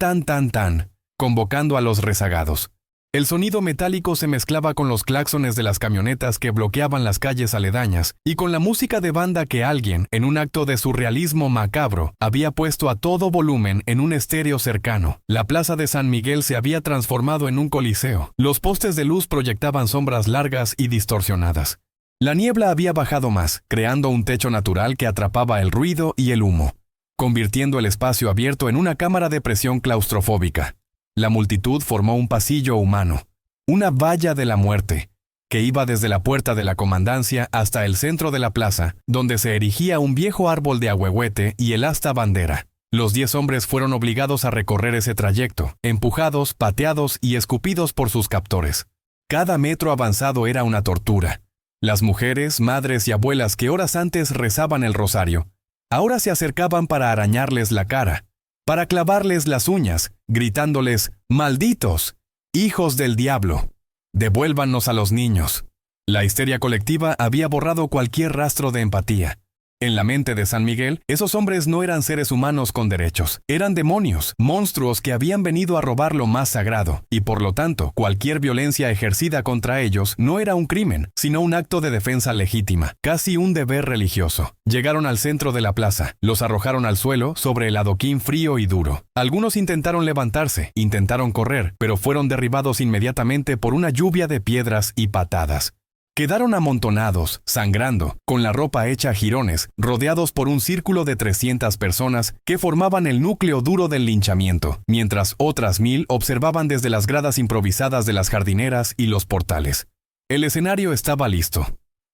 convocando a los rezagados. El sonido metálico se mezclaba con los claxones de las camionetas que bloqueaban las calles aledañas y con la música de banda que alguien, en un acto de surrealismo macabro, había puesto a todo volumen en un estéreo cercano. La plaza de San Miguel se había transformado en un coliseo. Los postes de luz proyectaban sombras largas y distorsionadas. La niebla había bajado más, creando un techo natural que atrapaba el ruido y el humo, convirtiendo el espacio abierto en una cámara de presión claustrofóbica. La multitud formó un pasillo humano, una valla de la muerte, que iba desde la puerta de la comandancia hasta el centro de la plaza, donde se erigía un viejo árbol de ahuehuete y el asta bandera. Los 10 hombres fueron obligados a recorrer ese trayecto, empujados, pateados y escupidos por sus captores. Cada metro avanzado era una tortura. Las mujeres, madres y abuelas que horas antes rezaban el rosario, ahora se acercaban para arañarles la cara, para clavarles las uñas, gritándoles, «¡Malditos! ¡Hijos del diablo! ¡Devuélvanos a los niños!». La histeria colectiva había borrado cualquier rastro de empatía. En la mente de San Miguel, esos hombres no eran seres humanos con derechos, eran demonios, monstruos que habían venido a robar lo más sagrado, y por lo tanto, cualquier violencia ejercida contra ellos no era un crimen, sino un acto de defensa legítima, casi un deber religioso. Llegaron al centro de la plaza, los arrojaron al suelo sobre el adoquín frío y duro. Algunos intentaron levantarse, intentaron correr, pero fueron derribados inmediatamente por una lluvia de piedras y patadas. Quedaron amontonados, sangrando, con la ropa hecha a jirones, rodeados por un círculo de 300 personas que formaban el núcleo duro del linchamiento, mientras otras 1000 observaban desde las gradas improvisadas de las jardineras y los portales. El escenario estaba listo.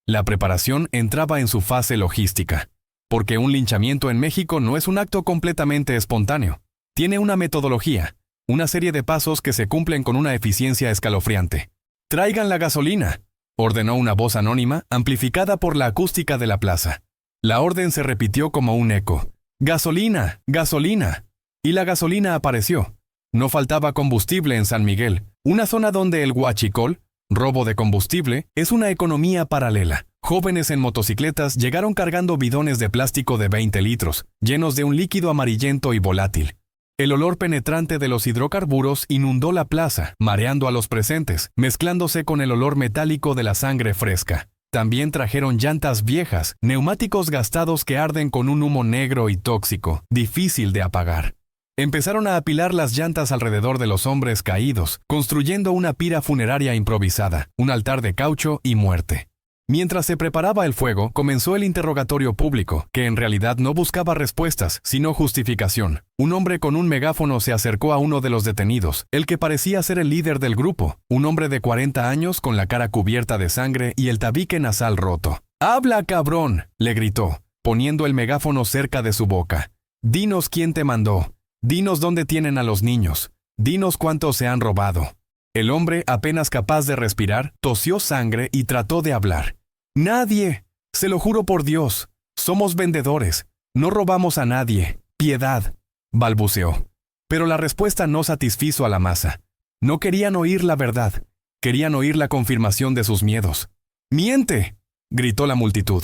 La preparación entraba en su fase logística, porque un linchamiento en México no es un acto completamente espontáneo. Tiene una metodología, una serie de pasos que se cumplen con una eficiencia escalofriante. «¡Traigan la gasolina!», ordenó una voz anónima, amplificada por la acústica de la plaza. La orden se repitió como un eco. «¡Gasolina! ¡Gasolina!». Y la gasolina apareció. No faltaba combustible en San Miguel, una zona donde el huachicol, robo de combustible, es una economía paralela. Jóvenes en motocicletas llegaron cargando bidones de plástico de 20 litros, llenos de un líquido amarillento y volátil. El olor penetrante de los hidrocarburos inundó la plaza, mareando a los presentes, mezclándose con el olor metálico de la sangre fresca. También trajeron llantas viejas, neumáticos gastados que arden con un humo negro y tóxico, difícil de apagar. Empezaron a apilar las llantas alrededor de los hombres caídos, construyendo una pira funeraria improvisada, un altar de caucho y muerte. Mientras se preparaba el fuego, comenzó el interrogatorio público, que en realidad no buscaba respuestas, sino justificación. Un hombre con un megáfono se acercó a uno de los detenidos, el que parecía ser el líder del grupo, un hombre de 40 años con la cara cubierta de sangre y el tabique nasal roto. «¡Habla, cabrón!», le gritó, poniendo el megáfono cerca de su boca. «Dinos quién te mandó. Dinos dónde tienen a los niños. Dinos cuántos se han robado». El hombre, apenas capaz de respirar, tosió sangre y trató de hablar. «Nadie. Se lo juro por Dios. Somos vendedores. No robamos a nadie. Piedad», balbuceó. Pero la respuesta no satisfizo a la masa. No querían oír la verdad. Querían oír la confirmación de sus miedos. «¡Miente!», gritó la multitud.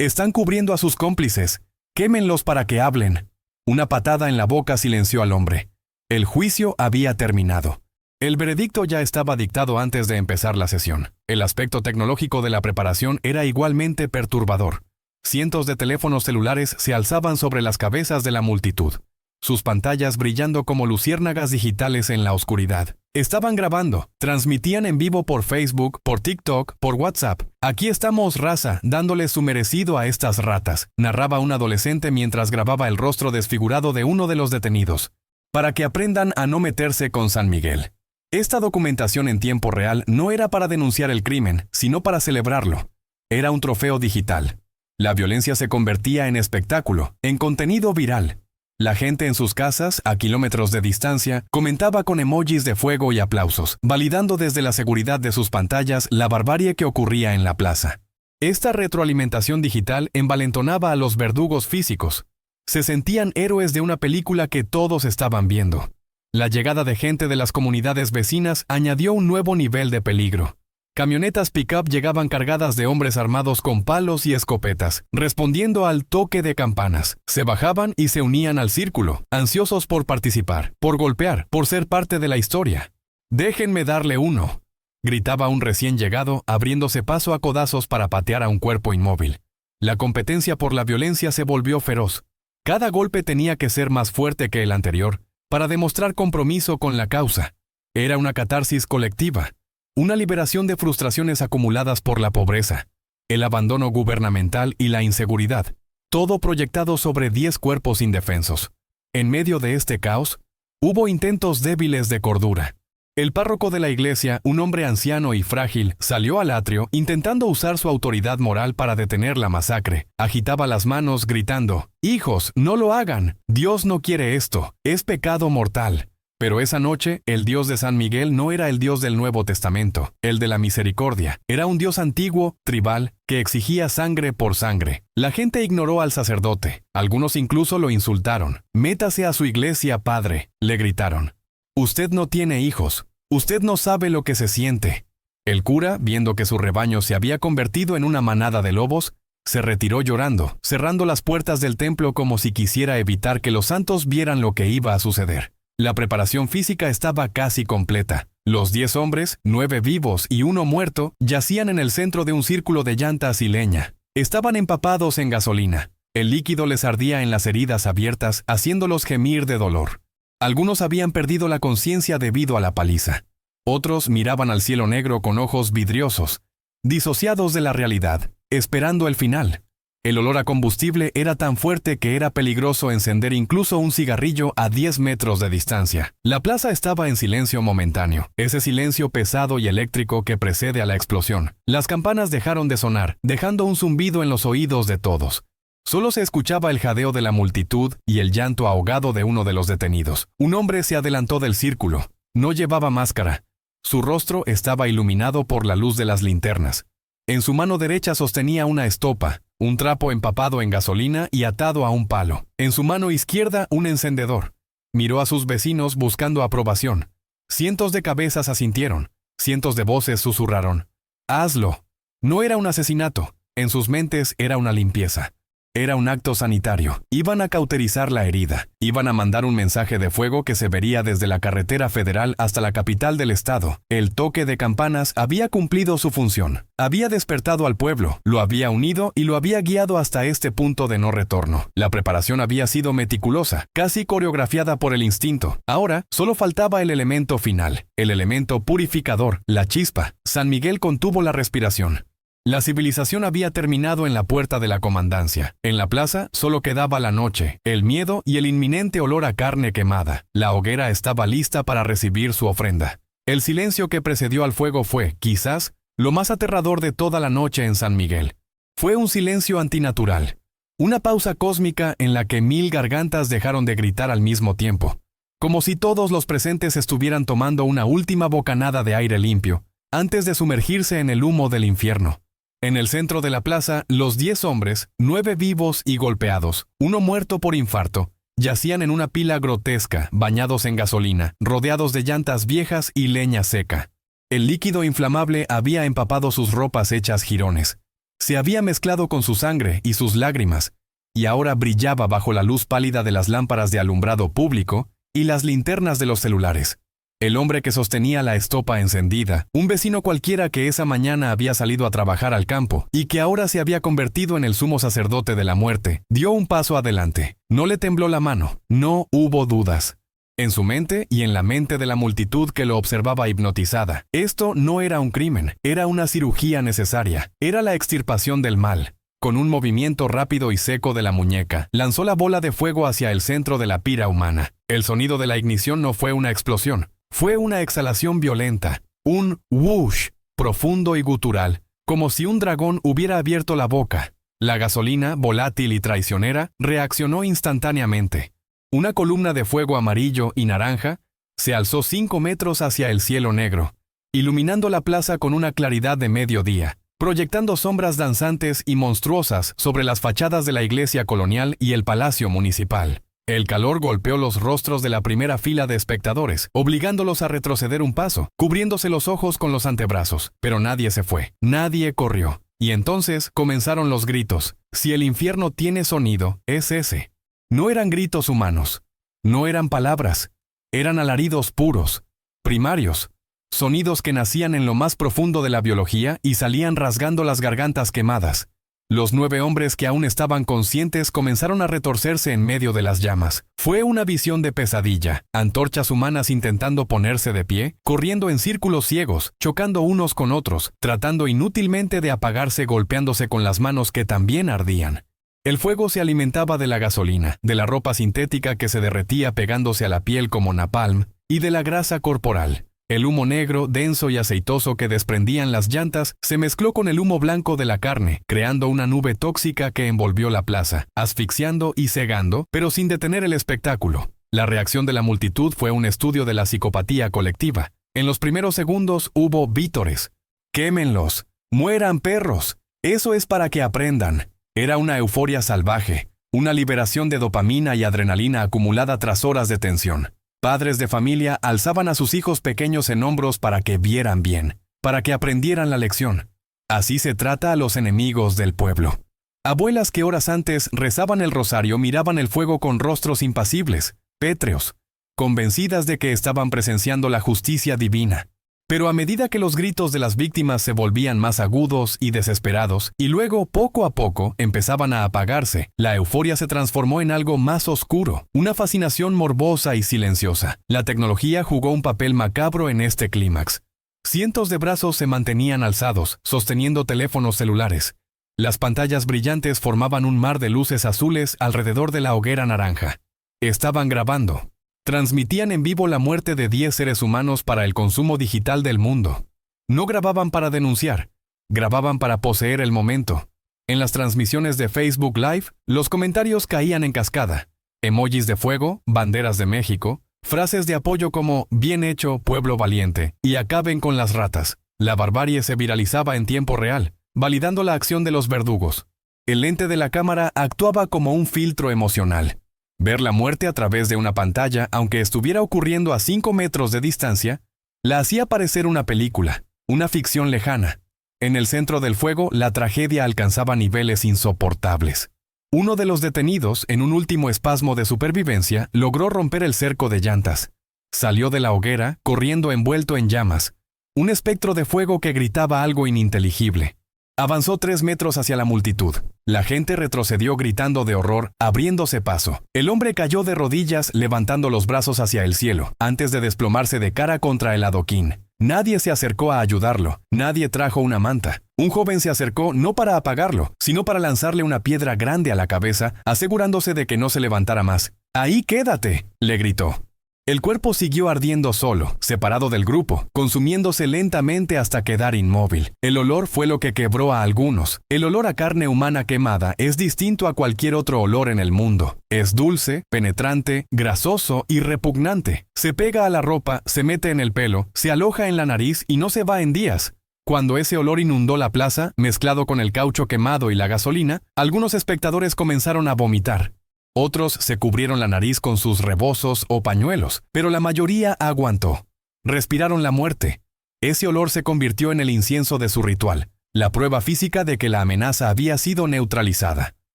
«Están cubriendo a sus cómplices. Quémenlos para que hablen». Una patada en la boca silenció al hombre. El juicio había terminado. El veredicto ya estaba dictado antes de empezar la sesión. El aspecto tecnológico de la preparación era igualmente perturbador. Cientos de teléfonos celulares se alzaban sobre las cabezas de la multitud, sus pantallas brillando como luciérnagas digitales en la oscuridad. Estaban grabando, transmitían en vivo por Facebook, por TikTok, por WhatsApp. «Aquí estamos, raza, dándole su merecido a estas ratas», narraba un adolescente mientras grababa el rostro desfigurado de uno de los detenidos. «Para que aprendan a no meterse con San Miguel». Esta documentación en tiempo real no era para denunciar el crimen, sino para celebrarlo. Era un trofeo digital. La violencia se convertía en espectáculo, en contenido viral. La gente en sus casas, a kilómetros de distancia, comentaba con emojis de fuego y aplausos, validando desde la seguridad de sus pantallas la barbarie que ocurría en la plaza. Esta retroalimentación digital envalentonaba a los verdugos físicos. Se sentían héroes de una película que todos estaban viendo. La llegada de gente de las comunidades vecinas añadió un nuevo nivel de peligro. Camionetas pick-up llegaban cargadas de hombres armados con palos y escopetas, respondiendo al toque de campanas. Se bajaban y se unían al círculo, ansiosos por participar, por golpear, por ser parte de la historia. «Déjenme darle uno», gritaba un recién llegado, abriéndose paso a codazos para patear a un cuerpo inmóvil. La competencia por la violencia se volvió feroz. Cada golpe tenía que ser más fuerte que el anterior, para demostrar compromiso con la causa. Era una catarsis colectiva. Una liberación de frustraciones acumuladas por la pobreza, el abandono gubernamental y la inseguridad, todo proyectado sobre 10 cuerpos indefensos. En medio de este caos, hubo intentos débiles de cordura. El párroco de la iglesia, un hombre anciano y frágil, salió al atrio intentando usar su autoridad moral para detener la masacre. Agitaba las manos gritando: «Hijos, no lo hagan. Dios no quiere esto. Es pecado mortal». Pero esa noche, el Dios de San Miguel no era el Dios del Nuevo Testamento, el de la misericordia. Era un Dios antiguo, tribal, que exigía sangre por sangre. La gente ignoró al sacerdote. Algunos incluso lo insultaron. «Métase a su iglesia, padre», le gritaron. «Usted no tiene hijos. Usted no sabe lo que se siente». El cura, viendo que su rebaño se había convertido en una manada de lobos, se retiró llorando, cerrando las puertas del templo como si quisiera evitar que los santos vieran lo que iba a suceder. La preparación física estaba casi completa. Los 10 hombres, 9 vivos y 1 muerto, yacían en el centro de un círculo de llantas y leña. Estaban empapados en gasolina. El líquido les ardía en las heridas abiertas, haciéndolos gemir de dolor. Algunos habían perdido la conciencia debido a la paliza. Otros miraban al cielo negro con ojos vidriosos, disociados de la realidad, esperando el final. El olor a combustible era tan fuerte que era peligroso encender incluso un cigarrillo a 10 metros de distancia. La plaza estaba en silencio momentáneo, ese silencio pesado y eléctrico que precede a la explosión. Las campanas dejaron de sonar, dejando un zumbido en los oídos de todos. Solo se escuchaba el jadeo de la multitud y el llanto ahogado de uno de los detenidos. Un hombre se adelantó del círculo. No llevaba máscara. Su rostro estaba iluminado por la luz de las linternas. En su mano derecha sostenía una estopa, un trapo empapado en gasolina y atado a un palo. En su mano izquierda, un encendedor. Miró a sus vecinos buscando aprobación. Cientos de cabezas asintieron. Cientos de voces susurraron. «Hazlo». No era un asesinato. En sus mentes era una limpieza. Era un acto sanitario. Iban a cauterizar la herida. Iban a mandar un mensaje de fuego que se vería desde la carretera federal hasta la capital del estado. El toque de campanas había cumplido su función. Había despertado al pueblo, lo había unido y lo había guiado hasta este punto de no retorno. La preparación había sido meticulosa, casi coreografiada por el instinto. Ahora solo faltaba el elemento final, el elemento purificador, la chispa. San Miguel contuvo la respiración. La civilización había terminado en la puerta de la comandancia. En la plaza solo quedaba la noche, el miedo y el inminente olor a carne quemada. La hoguera estaba lista para recibir su ofrenda. El silencio que precedió al fuego fue, quizás, lo más aterrador de toda la noche en San Miguel. Fue un silencio antinatural. Una pausa cósmica en la que 1000 gargantas dejaron de gritar al mismo tiempo. Como si todos los presentes estuvieran tomando una última bocanada de aire limpio, antes de sumergirse en el humo del infierno. En el centro de la plaza, los 10 hombres, 9 vivos y golpeados, uno muerto por infarto, yacían en una pila grotesca, bañados en gasolina, rodeados de llantas viejas y leña seca. El líquido inflamable había empapado sus ropas hechas jirones. Se había mezclado con su sangre y sus lágrimas, y ahora brillaba bajo la luz pálida de las lámparas de alumbrado público y las linternas de los celulares. El hombre que sostenía la estopa encendida, un vecino cualquiera que esa mañana había salido a trabajar al campo y que ahora se había convertido en el sumo sacerdote de la muerte, dio un paso adelante. No le tembló la mano, no hubo dudas. En su mente y en la mente de la multitud que lo observaba hipnotizada, esto no era un crimen, era una cirugía necesaria, era la extirpación del mal. Con un movimiento rápido y seco de la muñeca, lanzó la bola de fuego hacia el centro de la pira humana. El sonido de la ignición no fue una explosión. Fue una exhalación violenta, un whoosh profundo y gutural, como si un dragón hubiera abierto la boca. La gasolina, volátil y traicionera, reaccionó instantáneamente. Una columna de fuego amarillo y naranja se alzó 5 metros hacia el cielo negro, iluminando la plaza con una claridad de mediodía, proyectando sombras danzantes y monstruosas sobre las fachadas de la iglesia colonial y el palacio municipal. El calor golpeó los rostros de la primera fila de espectadores, obligándolos a retroceder un paso, cubriéndose los ojos con los antebrazos. Pero nadie se fue, nadie corrió. Y entonces comenzaron los gritos. Si el infierno tiene sonido, es ese. No eran gritos humanos, no eran palabras, eran alaridos puros, primarios, sonidos que nacían en lo más profundo de la biología y salían rasgando las gargantas quemadas. Los 9 hombres que aún estaban conscientes comenzaron a retorcerse en medio de las llamas. Fue una visión de pesadilla. Antorchas humanas intentando ponerse de pie, corriendo en círculos ciegos, chocando unos con otros, tratando inútilmente de apagarse golpeándose con las manos que también ardían. El fuego se alimentaba de la gasolina, de la ropa sintética que se derretía pegándose a la piel como napalm, y de la grasa corporal. El humo negro, denso y aceitoso que desprendían las llantas se mezcló con el humo blanco de la carne, creando una nube tóxica que envolvió la plaza, asfixiando y cegando, pero sin detener el espectáculo. La reacción de la multitud fue un estudio de la psicopatía colectiva. En los primeros segundos hubo vítores. «¡Quémenlos! ¡Mueran perros! Eso es para que aprendan». Era una euforia salvaje, una liberación de dopamina y adrenalina acumulada tras horas de tensión. Padres de familia alzaban a sus hijos pequeños en hombros para que vieran bien, para que aprendieran la lección. Así se trata a los enemigos del pueblo. Abuelas que horas antes rezaban el rosario miraban el fuego con rostros impasibles, pétreos, convencidas de que estaban presenciando la justicia divina. Pero a medida que los gritos de las víctimas se volvían más agudos y desesperados, y luego, poco a poco, empezaban a apagarse, la euforia se transformó en algo más oscuro, una fascinación morbosa y silenciosa. La tecnología jugó un papel macabro en este clímax. Cientos de brazos se mantenían alzados, sosteniendo teléfonos celulares. Las pantallas brillantes formaban un mar de luces azules alrededor de la hoguera naranja. Estaban grabando. Transmitían en vivo la muerte de 10 seres humanos para el consumo digital del mundo. No grababan para denunciar, grababan para poseer el momento. En las transmisiones de Facebook Live, los comentarios caían en cascada. Emojis de fuego, banderas de México, frases de apoyo como «Bien hecho, pueblo valiente» y «Acaben con las ratas». La barbarie se viralizaba en tiempo real, validando la acción de los verdugos. El lente de la cámara actuaba como un filtro emocional. Ver la muerte a través de una pantalla, aunque estuviera ocurriendo a 5 metros de distancia, la hacía parecer una película, una ficción lejana. En el centro del fuego, la tragedia alcanzaba niveles insoportables. Uno de los detenidos, en un último espasmo de supervivencia, logró romper el cerco de llantas. Salió de la hoguera, corriendo envuelto en llamas. Un espectro de fuego que gritaba algo ininteligible. Avanzó 3 metros hacia la multitud. La gente retrocedió gritando de horror, abriéndose paso. El hombre cayó de rodillas, levantando los brazos hacia el cielo, antes de desplomarse de cara contra el adoquín. Nadie se acercó a ayudarlo. Nadie trajo una manta. Un joven se acercó no para apagarlo, sino para lanzarle una piedra grande a la cabeza, asegurándose de que no se levantara más. «¡Ahí quédate!», le gritó. El cuerpo siguió ardiendo solo, separado del grupo, consumiéndose lentamente hasta quedar inmóvil. El olor fue lo que quebró a algunos. El olor a carne humana quemada es distinto a cualquier otro olor en el mundo. Es dulce, penetrante, grasoso y repugnante. Se pega a la ropa, se mete en el pelo, se aloja en la nariz y no se va en días. Cuando ese olor inundó la plaza, mezclado con el caucho quemado y la gasolina, algunos espectadores comenzaron a vomitar. Otros se cubrieron la nariz con sus rebozos o pañuelos, pero la mayoría aguantó. Respiraron la muerte. Ese olor se convirtió en el incienso de su ritual, la prueba física de que la amenaza había sido neutralizada.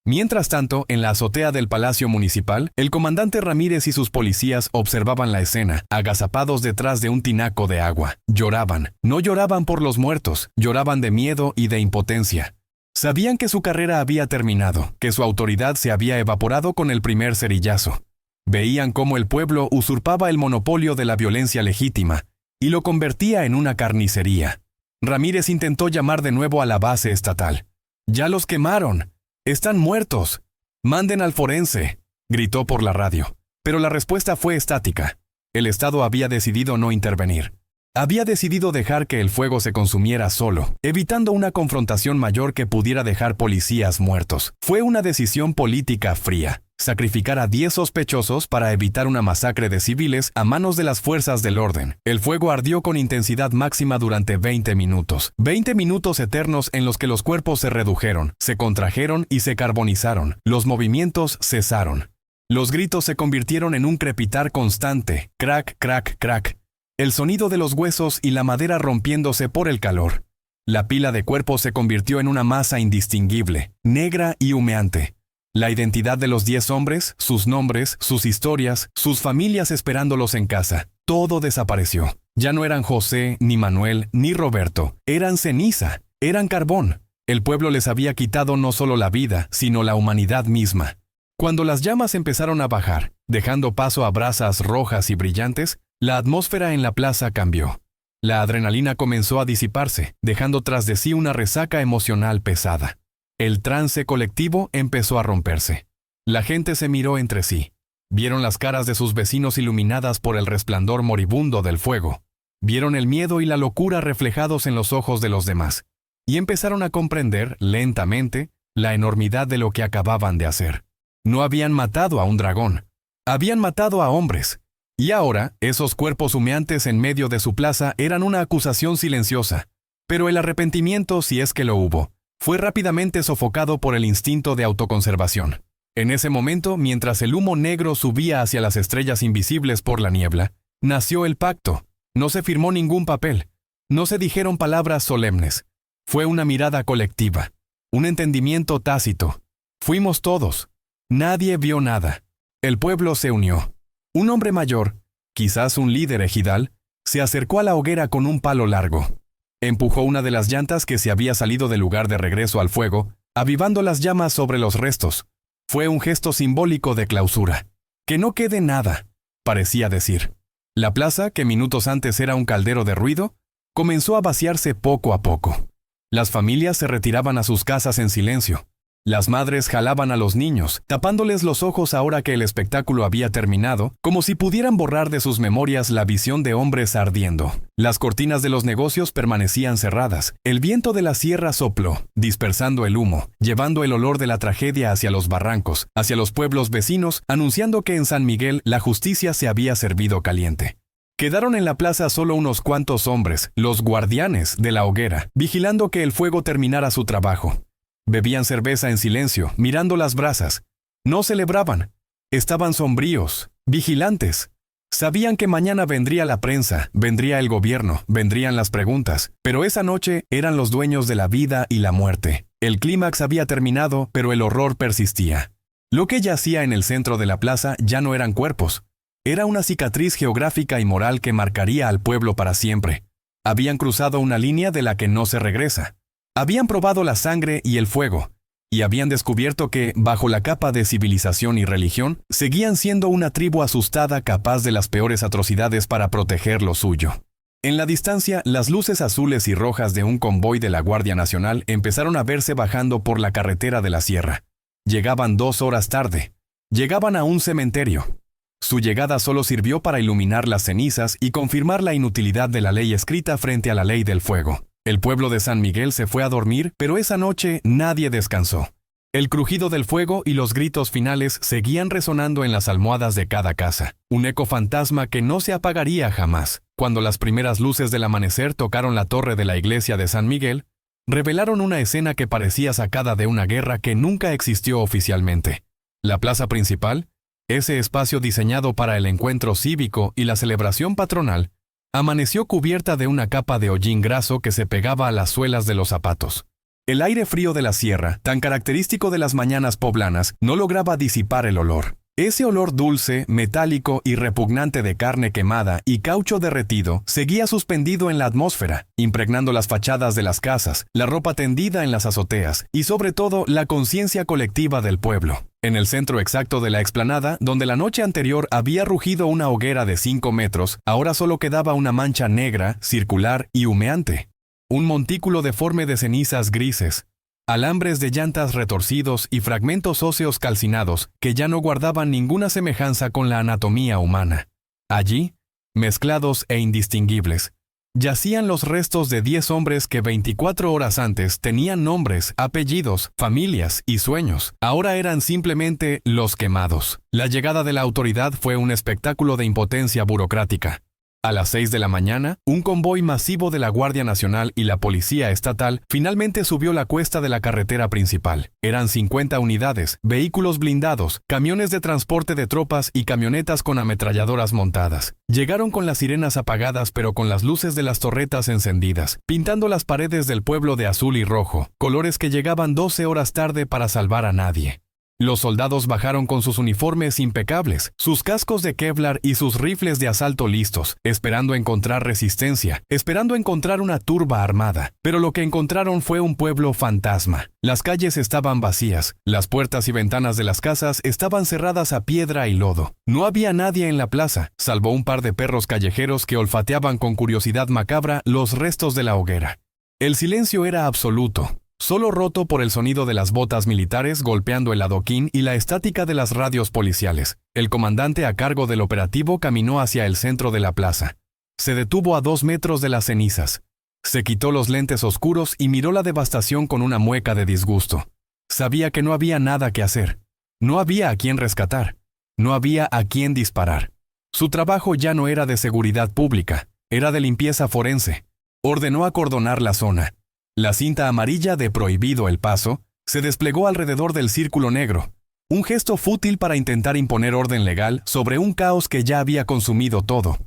Mientras tanto, en la azotea del Palacio Municipal, el comandante Ramírez y sus policías observaban la escena, agazapados detrás de un tinaco de agua. Lloraban. No lloraban por los muertos, lloraban de miedo y de impotencia. Sabían que su carrera había terminado, que su autoridad se había evaporado con el primer cerillazo. Veían cómo el pueblo usurpaba el monopolio de la violencia legítima y lo convertía en una carnicería. Ramírez intentó llamar de nuevo a la base estatal. «¡Ya los quemaron! ¡Están muertos! ¡Manden al forense!», gritó por la radio. Pero la respuesta fue estática. El Estado había decidido no intervenir. Había decidido dejar que el fuego se consumiera solo, evitando una confrontación mayor que pudiera dejar policías muertos. Fue una decisión política fría. Sacrificar a 10 sospechosos para evitar una masacre de civiles a manos de las fuerzas del orden. El fuego ardió con intensidad máxima durante 20 minutos. 20 minutos eternos en los que los cuerpos se redujeron, se contrajeron y se carbonizaron. Los movimientos cesaron. Los gritos se convirtieron en un crepitar constante. Crack, crack, crack. El sonido de los huesos y la madera rompiéndose por el calor. La pila de cuerpos se convirtió en una masa indistinguible, negra y humeante. La identidad de los 10 hombres, sus nombres, sus historias, sus familias esperándolos en casa, todo desapareció. Ya no eran José, ni Manuel, ni Roberto. Eran ceniza, eran carbón. El pueblo les había quitado no solo la vida, sino la humanidad misma. Cuando las llamas empezaron a bajar, dejando paso a brasas rojas y brillantes, la atmósfera en la plaza cambió. La adrenalina comenzó a disiparse, dejando tras de sí una resaca emocional pesada. El trance colectivo empezó a romperse. La gente se miró entre sí. Vieron las caras de sus vecinos iluminadas por el resplandor moribundo del fuego. Vieron el miedo y la locura reflejados en los ojos de los demás. Y empezaron a comprender, lentamente, la enormidad de lo que acababan de hacer. No habían matado a un dragón. Habían matado a hombres. Y ahora, esos cuerpos humeantes en medio de su plaza eran una acusación silenciosa. Pero el arrepentimiento, si es que lo hubo, fue rápidamente sofocado por el instinto de autoconservación. En ese momento, mientras el humo negro subía hacia las estrellas invisibles por la niebla, nació el pacto. No se firmó ningún papel. No se dijeron palabras solemnes. Fue una mirada colectiva. Un entendimiento tácito. Fuimos todos. Nadie vio nada. El pueblo se unió. Un hombre mayor, quizás un líder ejidal, se acercó a la hoguera con un palo largo. Empujó una de las llantas que se había salido del lugar de regreso al fuego, avivando las llamas sobre los restos. Fue un gesto simbólico de clausura. «Que no quede nada», parecía decir. La plaza, que minutos antes era un caldero de ruido, comenzó a vaciarse poco a poco. Las familias se retiraban a sus casas en silencio. Las madres jalaban a los niños, tapándoles los ojos ahora que el espectáculo había terminado, como si pudieran borrar de sus memorias la visión de hombres ardiendo. Las cortinas de los negocios permanecían cerradas. El viento de la sierra sopló, dispersando el humo, llevando el olor de la tragedia hacia los barrancos, hacia los pueblos vecinos, anunciando que en San Miguel la justicia se había servido caliente. Quedaron en la plaza solo unos cuantos hombres, los guardianes de la hoguera, vigilando que el fuego terminara su trabajo. Bebían cerveza en silencio, mirando las brasas. No celebraban. Estaban sombríos, vigilantes. Sabían que mañana vendría la prensa, vendría el gobierno, vendrían las preguntas, pero esa noche eran los dueños de la vida y la muerte. El clímax había terminado, pero el horror persistía. Lo que yacía en el centro de la plaza ya no eran cuerpos. Era una cicatriz geográfica y moral que marcaría al pueblo para siempre. Habían cruzado una línea de la que no se regresa. Habían probado la sangre y el fuego, y habían descubierto que, bajo la capa de civilización y religión, seguían siendo una tribu asustada capaz de las peores atrocidades para proteger lo suyo. En la distancia, las luces azules y rojas de un convoy de la Guardia Nacional empezaron a verse bajando por la carretera de la sierra. Llegaban 2 horas tarde. Llegaban a un cementerio. Su llegada solo sirvió para iluminar las cenizas y confirmar la inutilidad de la ley escrita frente a la ley del fuego. El pueblo de San Miguel se fue a dormir, pero esa noche nadie descansó. El crujido del fuego y los gritos finales seguían resonando en las almohadas de cada casa, un eco fantasma que no se apagaría jamás. Cuando las primeras luces del amanecer tocaron la torre de la iglesia de San Miguel, revelaron una escena que parecía sacada de una guerra que nunca existió oficialmente. La plaza principal, ese espacio diseñado para el encuentro cívico y la celebración patronal, amaneció cubierta de una capa de hollín graso que se pegaba a las suelas de los zapatos. El aire frío de la sierra, tan característico de las mañanas poblanas, no lograba disipar el olor. Ese olor dulce, metálico y repugnante de carne quemada y caucho derretido seguía suspendido en la atmósfera, impregnando las fachadas de las casas, la ropa tendida en las azoteas y sobre todo la conciencia colectiva del pueblo. En el centro exacto de la explanada, donde la noche anterior había rugido una hoguera de 5 metros, ahora solo quedaba una mancha negra, circular y humeante. Un montículo deforme de cenizas grises, alambres de llantas retorcidos y fragmentos óseos calcinados que ya no guardaban ninguna semejanza con la anatomía humana. Allí, mezclados e indistinguibles, yacían los restos de 10 hombres que 24 horas antes tenían nombres, apellidos, familias y sueños. Ahora eran simplemente los quemados. La llegada de la autoridad fue un espectáculo de impotencia burocrática. A las 6 de la mañana, un convoy masivo de la Guardia Nacional y la Policía Estatal finalmente subió la cuesta de la carretera principal. Eran 50 unidades, vehículos blindados, camiones de transporte de tropas y camionetas con ametralladoras montadas. Llegaron con las sirenas apagadas pero con las luces de las torretas encendidas, pintando las paredes del pueblo de azul y rojo, colores que llegaban 12 horas tarde para salvar a nadie. Los soldados bajaron con sus uniformes impecables, sus cascos de Kevlar y sus rifles de asalto listos, esperando encontrar resistencia, esperando encontrar una turba armada. Pero lo que encontraron fue un pueblo fantasma. Las calles estaban vacías, las puertas y ventanas de las casas estaban cerradas a piedra y lodo. No había nadie en la plaza, salvo un par de perros callejeros que olfateaban con curiosidad macabra los restos de la hoguera. El silencio era absoluto. Solo roto por el sonido de las botas militares golpeando el adoquín y la estática de las radios policiales. El comandante a cargo del operativo caminó hacia el centro de la plaza. Se detuvo a 2 metros de las cenizas. Se quitó los lentes oscuros y miró la devastación con una mueca de disgusto. Sabía que no había nada que hacer. No había a quién rescatar. No había a quién disparar. Su trabajo ya no era de seguridad pública, era de limpieza forense. Ordenó acordonar la zona. La cinta amarilla de prohibido el paso se desplegó alrededor del círculo negro, un gesto fútil para intentar imponer orden legal sobre un caos que ya había consumido todo.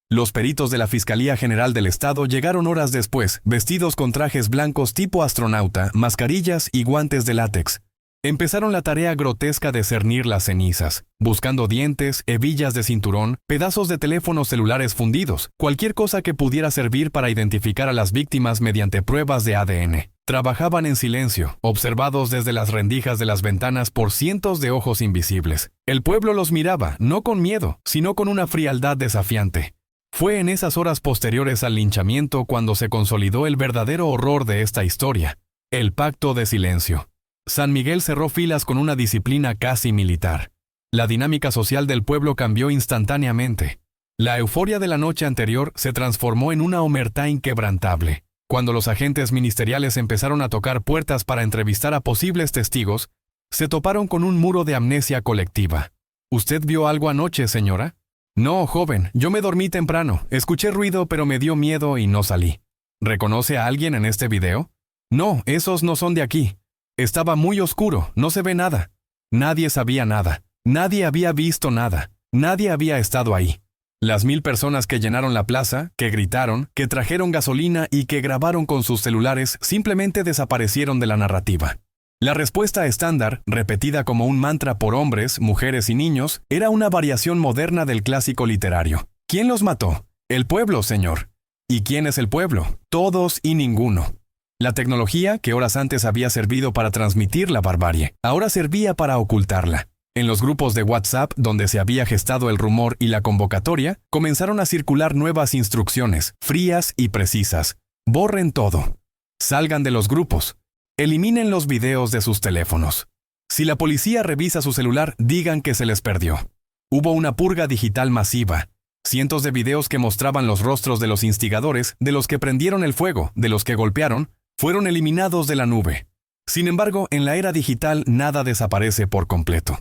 Los peritos de la Fiscalía General del Estado llegaron horas después, vestidos con trajes blancos tipo astronauta, mascarillas y guantes de látex. Empezaron la tarea grotesca de cernir las cenizas, buscando dientes, hebillas de cinturón, pedazos de teléfonos celulares fundidos, cualquier cosa que pudiera servir para identificar a las víctimas mediante pruebas de ADN. Trabajaban en silencio, observados desde las rendijas de las ventanas por cientos de ojos invisibles. El pueblo los miraba, no con miedo, sino con una frialdad desafiante. Fue en esas horas posteriores al linchamiento cuando se consolidó el verdadero horror de esta historia, el pacto de silencio. San Miguel cerró filas con una disciplina casi militar. La dinámica social del pueblo cambió instantáneamente. La euforia de la noche anterior se transformó en una omertá inquebrantable. Cuando los agentes ministeriales empezaron a tocar puertas para entrevistar a posibles testigos, se toparon con un muro de amnesia colectiva. ¿Usted vio algo anoche, señora? No, joven, yo me dormí temprano. Escuché ruido, pero me dio miedo y no salí. ¿Reconoce a alguien en este video? No, esos no son de aquí. Estaba muy oscuro, no se ve nada. Nadie sabía nada. Nadie había visto nada. Nadie había estado ahí. Las 1000 personas que llenaron la plaza, que gritaron, que trajeron gasolina y que grabaron con sus celulares simplemente desaparecieron de la narrativa. La respuesta estándar, repetida como un mantra por hombres, mujeres y niños, era una variación moderna del clásico literario. ¿Quién los mató? El pueblo, señor. ¿Y quién es el pueblo? Todos y ninguno. La tecnología, que horas antes había servido para transmitir la barbarie, ahora servía para ocultarla. En los grupos de WhatsApp, donde se había gestado el rumor y la convocatoria, comenzaron a circular nuevas instrucciones, frías y precisas. Borren todo. Salgan de los grupos. Eliminen los videos de sus teléfonos. Si la policía revisa su celular, digan que se les perdió. Hubo una purga digital masiva. Cientos de videos que mostraban los rostros de los instigadores, de los que prendieron el fuego, de los que golpearon, fueron eliminados de la nube. Sin embargo, en la era digital nada desaparece por completo.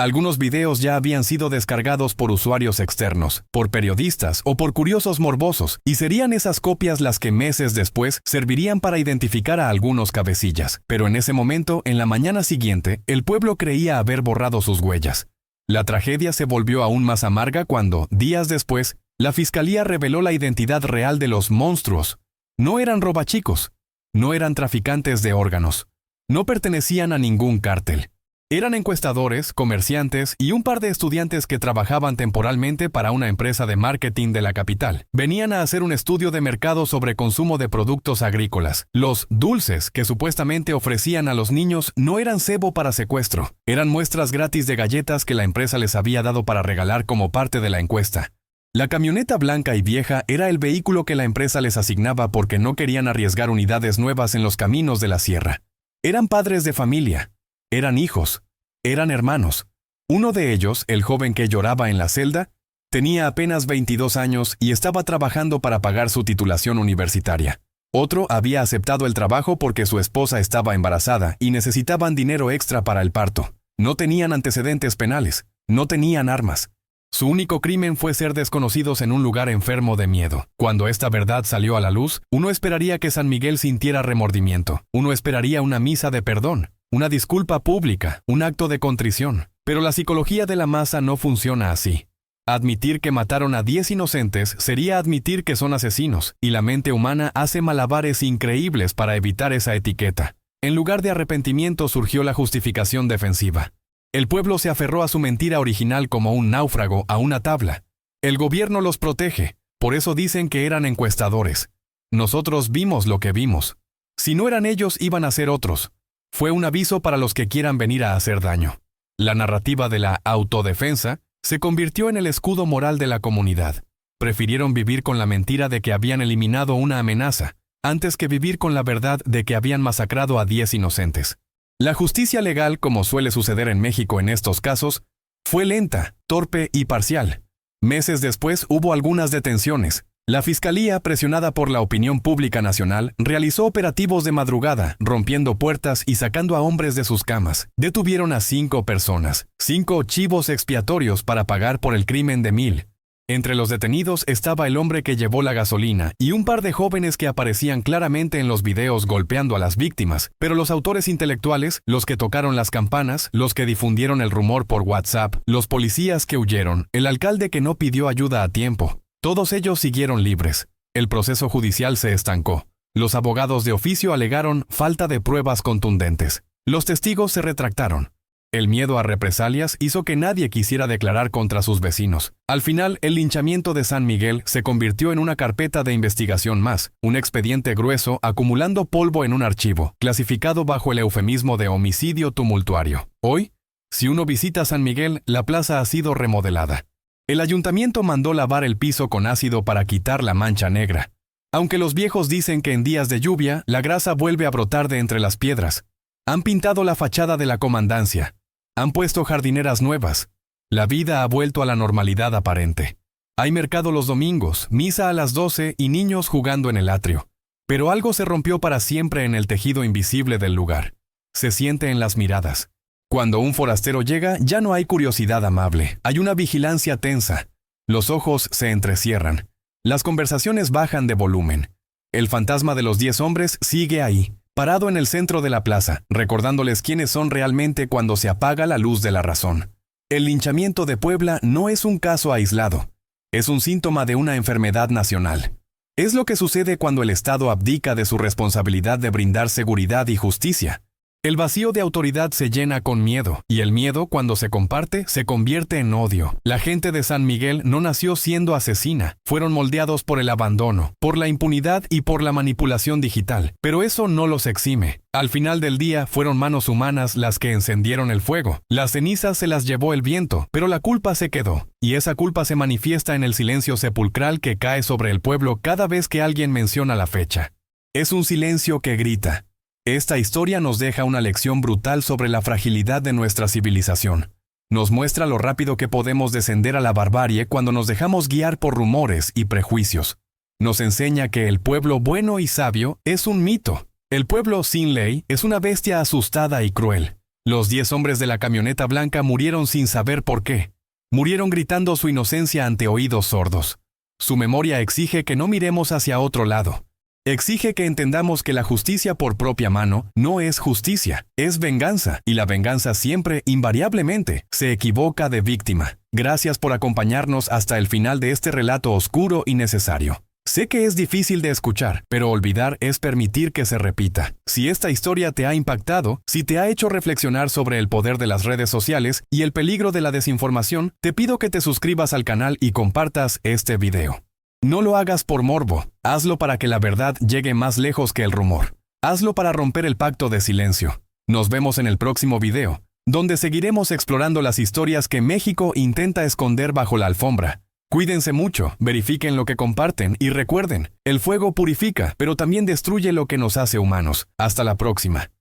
Algunos videos ya habían sido descargados por usuarios externos, por periodistas o por curiosos morbosos, y serían esas copias las que meses después servirían para identificar a algunos cabecillas. Pero en ese momento, en la mañana siguiente, el pueblo creía haber borrado sus huellas. La tragedia se volvió aún más amarga cuando, días después, la fiscalía reveló la identidad real de los monstruos. No eran robachicos, no eran traficantes de órganos, no pertenecían a ningún cártel. Eran encuestadores, comerciantes y un par de estudiantes que trabajaban temporalmente para una empresa de marketing de la capital. Venían a hacer un estudio de mercado sobre consumo de productos agrícolas. Los dulces que supuestamente ofrecían a los niños no eran cebo para secuestro. Eran muestras gratis de galletas que la empresa les había dado para regalar como parte de la encuesta. La camioneta blanca y vieja era el vehículo que la empresa les asignaba porque no querían arriesgar unidades nuevas en los caminos de la sierra. Eran padres de familia. Eran hijos, eran hermanos. Uno de ellos, el joven que lloraba en la celda, tenía apenas 22 años y estaba trabajando para pagar su titulación universitaria. Otro había aceptado el trabajo porque su esposa estaba embarazada y necesitaban dinero extra para el parto. No tenían antecedentes penales, no tenían armas. Su único crimen fue ser desconocidos en un lugar enfermo de miedo. Cuando esta verdad salió a la luz, uno esperaría que San Miguel sintiera remordimiento. Uno esperaría una misa de perdón. Una disculpa pública, un acto de contrición. Pero la psicología de la masa no funciona así. Admitir que mataron a 10 inocentes sería admitir que son asesinos, y la mente humana hace malabares increíbles para evitar esa etiqueta. En lugar de arrepentimiento surgió la justificación defensiva. El pueblo se aferró a su mentira original como un náufrago a una tabla. El gobierno los protege, por eso dicen que eran encuestadores. Nosotros vimos lo que vimos. Si no eran ellos, iban a ser otros. Fue un aviso para los que quieran venir a hacer daño. La narrativa de la autodefensa se convirtió en el escudo moral de la comunidad. Prefirieron vivir con la mentira de que habían eliminado una amenaza, antes que vivir con la verdad de que habían masacrado a 10 inocentes. La justicia legal, como suele suceder en México en estos casos, fue lenta, torpe y parcial. Meses después hubo algunas detenciones. La Fiscalía, presionada por la opinión pública nacional, realizó operativos de madrugada, rompiendo puertas y sacando a hombres de sus camas. Detuvieron a 5 personas, 5 chivos expiatorios para pagar por el crimen de 1000. Entre los detenidos estaba el hombre que llevó la gasolina y un par de jóvenes que aparecían claramente en los videos golpeando a las víctimas, pero los autores intelectuales, los que tocaron las campanas, los que difundieron el rumor por WhatsApp, los policías que huyeron, el alcalde que no pidió ayuda a tiempo, todos ellos siguieron libres. El proceso judicial se estancó. Los abogados de oficio alegaron falta de pruebas contundentes. Los testigos se retractaron. El miedo a represalias hizo que nadie quisiera declarar contra sus vecinos. Al final, el linchamiento de San Miguel se convirtió en una carpeta de investigación más, un expediente grueso acumulando polvo en un archivo, clasificado bajo el eufemismo de homicidio tumultuario. Hoy, si uno visita San Miguel, la plaza ha sido remodelada. El ayuntamiento mandó lavar el piso con ácido para quitar la mancha negra. Aunque los viejos dicen que en días de lluvia, la grasa vuelve a brotar de entre las piedras. Han pintado la fachada de la comandancia. Han puesto jardineras nuevas. La vida ha vuelto a la normalidad aparente. Hay mercado los domingos, misa a las 12 y niños jugando en el atrio. Pero algo se rompió para siempre en el tejido invisible del lugar. Se siente en las miradas. Cuando un forastero llega, ya no hay curiosidad amable. Hay una vigilancia tensa. Los ojos se entrecierran. Las conversaciones bajan de volumen. El fantasma de los 10 hombres sigue ahí, parado en el centro de la plaza, recordándoles quiénes son realmente cuando se apaga la luz de la razón. El linchamiento de Puebla no es un caso aislado. Es un síntoma de una enfermedad nacional. Es lo que sucede cuando el Estado abdica de su responsabilidad de brindar seguridad y justicia. El vacío de autoridad se llena con miedo, y el miedo, cuando se comparte, se convierte en odio. La gente de San Miguel no nació siendo asesina, fueron moldeados por el abandono, por la impunidad y por la manipulación digital, pero eso no los exime. Al final del día, fueron manos humanas las que encendieron el fuego. Las cenizas se las llevó el viento, pero la culpa se quedó, y esa culpa se manifiesta en el silencio sepulcral que cae sobre el pueblo cada vez que alguien menciona la fecha. Es un silencio que grita. Esta historia nos deja una lección brutal sobre la fragilidad de nuestra civilización. Nos muestra lo rápido que podemos descender a la barbarie cuando nos dejamos guiar por rumores y prejuicios. Nos enseña que el pueblo bueno y sabio es un mito. El pueblo sin ley es una bestia asustada y cruel. Los 10 hombres de la camioneta blanca murieron sin saber por qué. Murieron gritando su inocencia ante oídos sordos. Su memoria exige que no miremos hacia otro lado. Exige que entendamos que la justicia por propia mano no es justicia, es venganza, y la venganza siempre, invariablemente, se equivoca de víctima. Gracias por acompañarnos hasta el final de este relato oscuro y necesario. Sé que es difícil de escuchar, pero olvidar es permitir que se repita. Si esta historia te ha impactado, si te ha hecho reflexionar sobre el poder de las redes sociales y el peligro de la desinformación, te pido que te suscribas al canal y compartas este video. No lo hagas por morbo, hazlo para que la verdad llegue más lejos que el rumor. Hazlo para romper el pacto de silencio. Nos vemos en el próximo video, donde seguiremos explorando las historias que México intenta esconder bajo la alfombra. Cuídense mucho, verifiquen lo que comparten y recuerden, el fuego purifica, pero también destruye lo que nos hace humanos. Hasta la próxima.